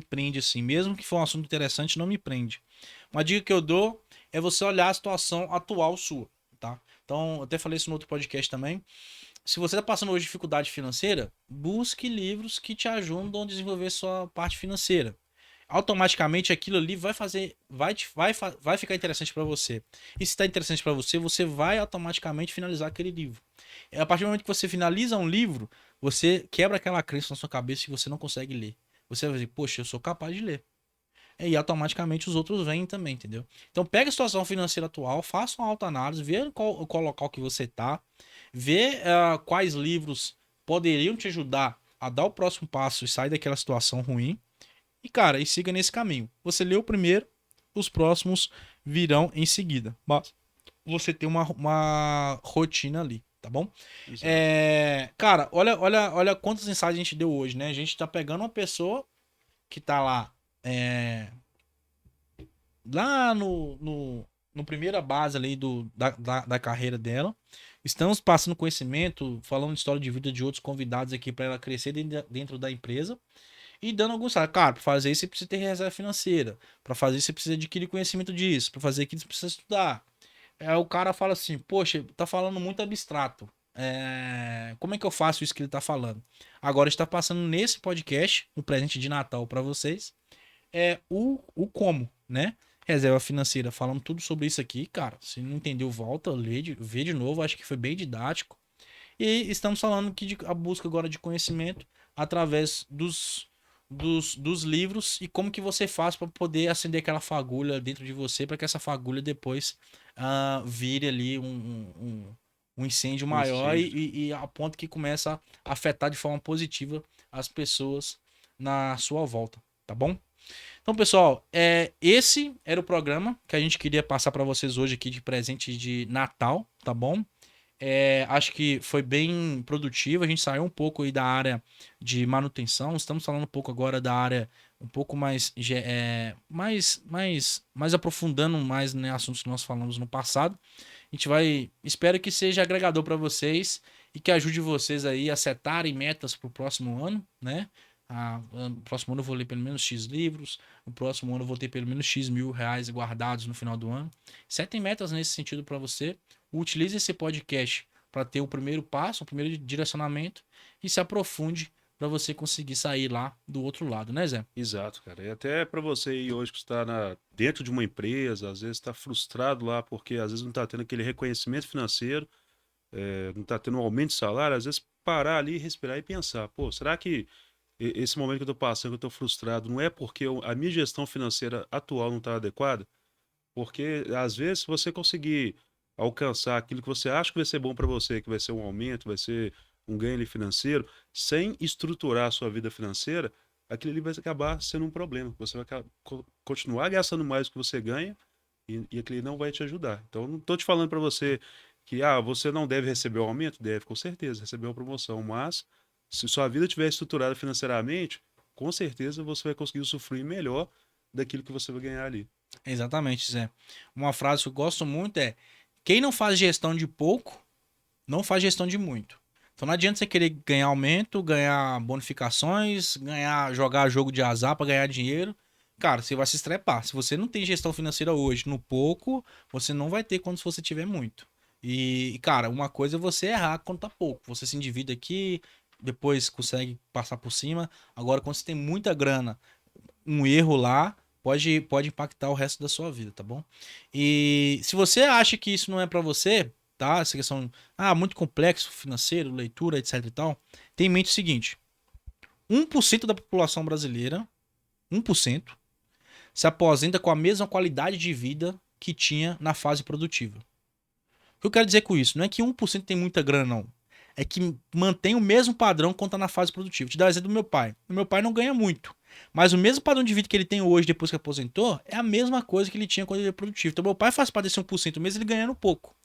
prende assim. Mesmo que for um assunto interessante, não me prende. Uma dica que eu dou é você olhar a situação atual sua, tá? Então, eu até falei isso no outro podcast também. Se você está passando hoje dificuldade financeira, busque livros que te ajudam a desenvolver sua parte financeira. Automaticamente aquilo ali vai ficar interessante para você. E se está interessante para você, você vai automaticamente finalizar aquele livro. A partir do momento que você finaliza um livro, você quebra aquela crença na sua cabeça que você não consegue ler. Você vai dizer, poxa, eu sou capaz de ler. E automaticamente os outros vêm também, entendeu? Então pega a situação financeira atual, faça uma autoanálise, vê qual local que você tá, vê quais livros poderiam te ajudar a dar o próximo passo e sair daquela situação ruim. E, cara, e siga nesse caminho. Você leu o primeiro, os próximos virão em seguida. Mas você tem uma rotina ali, tá bom? Cara, olha quantos insights a gente deu hoje, né? A gente tá pegando uma pessoa que tá lá lá no primeira base ali da carreira dela. Estamos passando conhecimento, falando de história de vida de outros convidados aqui para ela crescer dentro da empresa. E dando alguns salários. Cara, para fazer isso você precisa ter reserva financeira. Para fazer isso você precisa adquirir conhecimento disso. Para fazer aquilo você precisa estudar. O cara fala assim, poxa, tá falando muito abstrato. Como é que eu faço isso que ele tá falando? Agora está passando nesse podcast, um presente de Natal para vocês, o como, né? Reserva financeira, falando tudo sobre isso aqui, cara. Se não entendeu, volta, vê de novo. Acho que foi bem didático. E estamos falando que a busca agora de conhecimento através dos livros e como que você faz para poder acender aquela fagulha dentro de você para que essa fagulha depois vire ali um incêndio maior e a ponto que começa a afetar de forma positiva as pessoas na sua volta, tá bom? Então, pessoal, esse era o programa que a gente queria passar para vocês hoje aqui de presente de Natal, tá bom? Acho que foi bem produtivo. A gente saiu um pouco aí da área de manutenção. Estamos falando um pouco agora da área um pouco mais aprofundando mais, né, assuntos que nós falamos no passado. A gente vai, espero que seja agregador para vocês e que ajude vocês aí a setarem metas para o próximo ano, né? No próximo ano eu vou ler pelo menos X livros, no próximo ano eu vou ter pelo menos X mil reais guardados no final do ano. Setem metas nesse sentido para você. Utilize esse podcast para ter o primeiro passo, o primeiro direcionamento e se aprofunde para você conseguir sair lá do outro lado, né, Zé? Exato, cara. E até para você aí hoje que está dentro de uma empresa, às vezes está frustrado lá porque às vezes não está tendo aquele reconhecimento financeiro, não está tendo um aumento de salário, às vezes parar ali, respirar e pensar, pô, será que esse momento que eu estou passando, que eu estou frustrado, não é porque a minha gestão financeira atual não está adequada? Porque às vezes se você conseguir alcançar aquilo que você acha que vai ser bom para você, que vai ser um aumento, vai ser um ganho ali financeiro, sem estruturar a sua vida financeira, aquilo ali vai acabar sendo um problema. Você vai continuar gastando mais do que você ganha e aquilo ali não vai te ajudar. Então, não estou te falando para você que você não deve receber um aumento, deve com certeza receber uma promoção, mas se sua vida estiver estruturada financeiramente, com certeza você vai conseguir usufruir melhor daquilo que você vai ganhar ali. Exatamente, Zé. Uma frase que eu gosto muito é: quem não faz gestão de pouco, não faz gestão de muito. Então não adianta você querer ganhar aumento, ganhar bonificações, jogar jogo de azar para ganhar dinheiro. Cara, você vai se estrepar. Se você não tem gestão financeira hoje no pouco, você não vai ter quando você tiver muito. E, cara, uma coisa é você errar quando tá pouco. Você se endivida aqui, depois consegue passar por cima. Agora, quando você tem muita grana, um erro lá pode impactar o resto da sua vida, tá bom? E se você acha que isso não é para você, tá? Essa questão, muito complexo, financeiro, leitura, etc e tal, tem em mente o seguinte: 1% da população brasileira, 1%, se aposenta com a mesma qualidade de vida que tinha na fase produtiva. O que eu quero dizer com isso? Não é que 1% tem muita grana, não. É que mantém o mesmo padrão quando tá na fase produtiva. Vou te dar o exemplo do meu pai. O meu pai não ganha muito. Mas o mesmo padrão de vida que ele tem hoje, depois que aposentou, é a mesma coisa que ele tinha quando ele era produtivo. Então, meu pai faz parte desse 1%, mesmo ele ganhando pouco.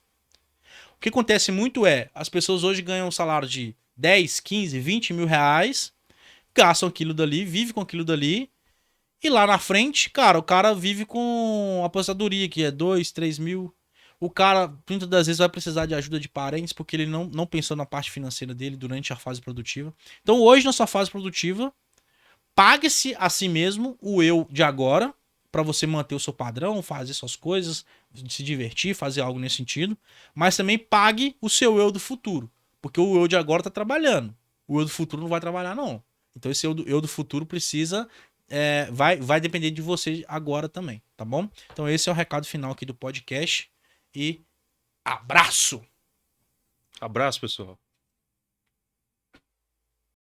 O que acontece muito é, as pessoas hoje ganham um salário de 10, 15, 20 mil reais, gastam aquilo dali, vivem com aquilo dali, e lá na frente, cara, o cara vive com aposentadoria, que é 2, 3 mil. O cara, muitas das vezes, vai precisar de ajuda de parentes, porque ele não pensou na parte financeira dele durante a fase produtiva. Então, hoje, na sua fase produtiva, pague-se a si mesmo o eu de agora, para você manter o seu padrão, fazer suas coisas, se divertir, fazer algo nesse sentido. Mas também pague o seu eu do futuro. Porque o eu de agora tá trabalhando. O eu do futuro não vai trabalhar, não. Então esse eu do futuro precisa... vai depender de você agora também, tá bom? Então esse é o recado final aqui do podcast. E abraço! Abraço, pessoal.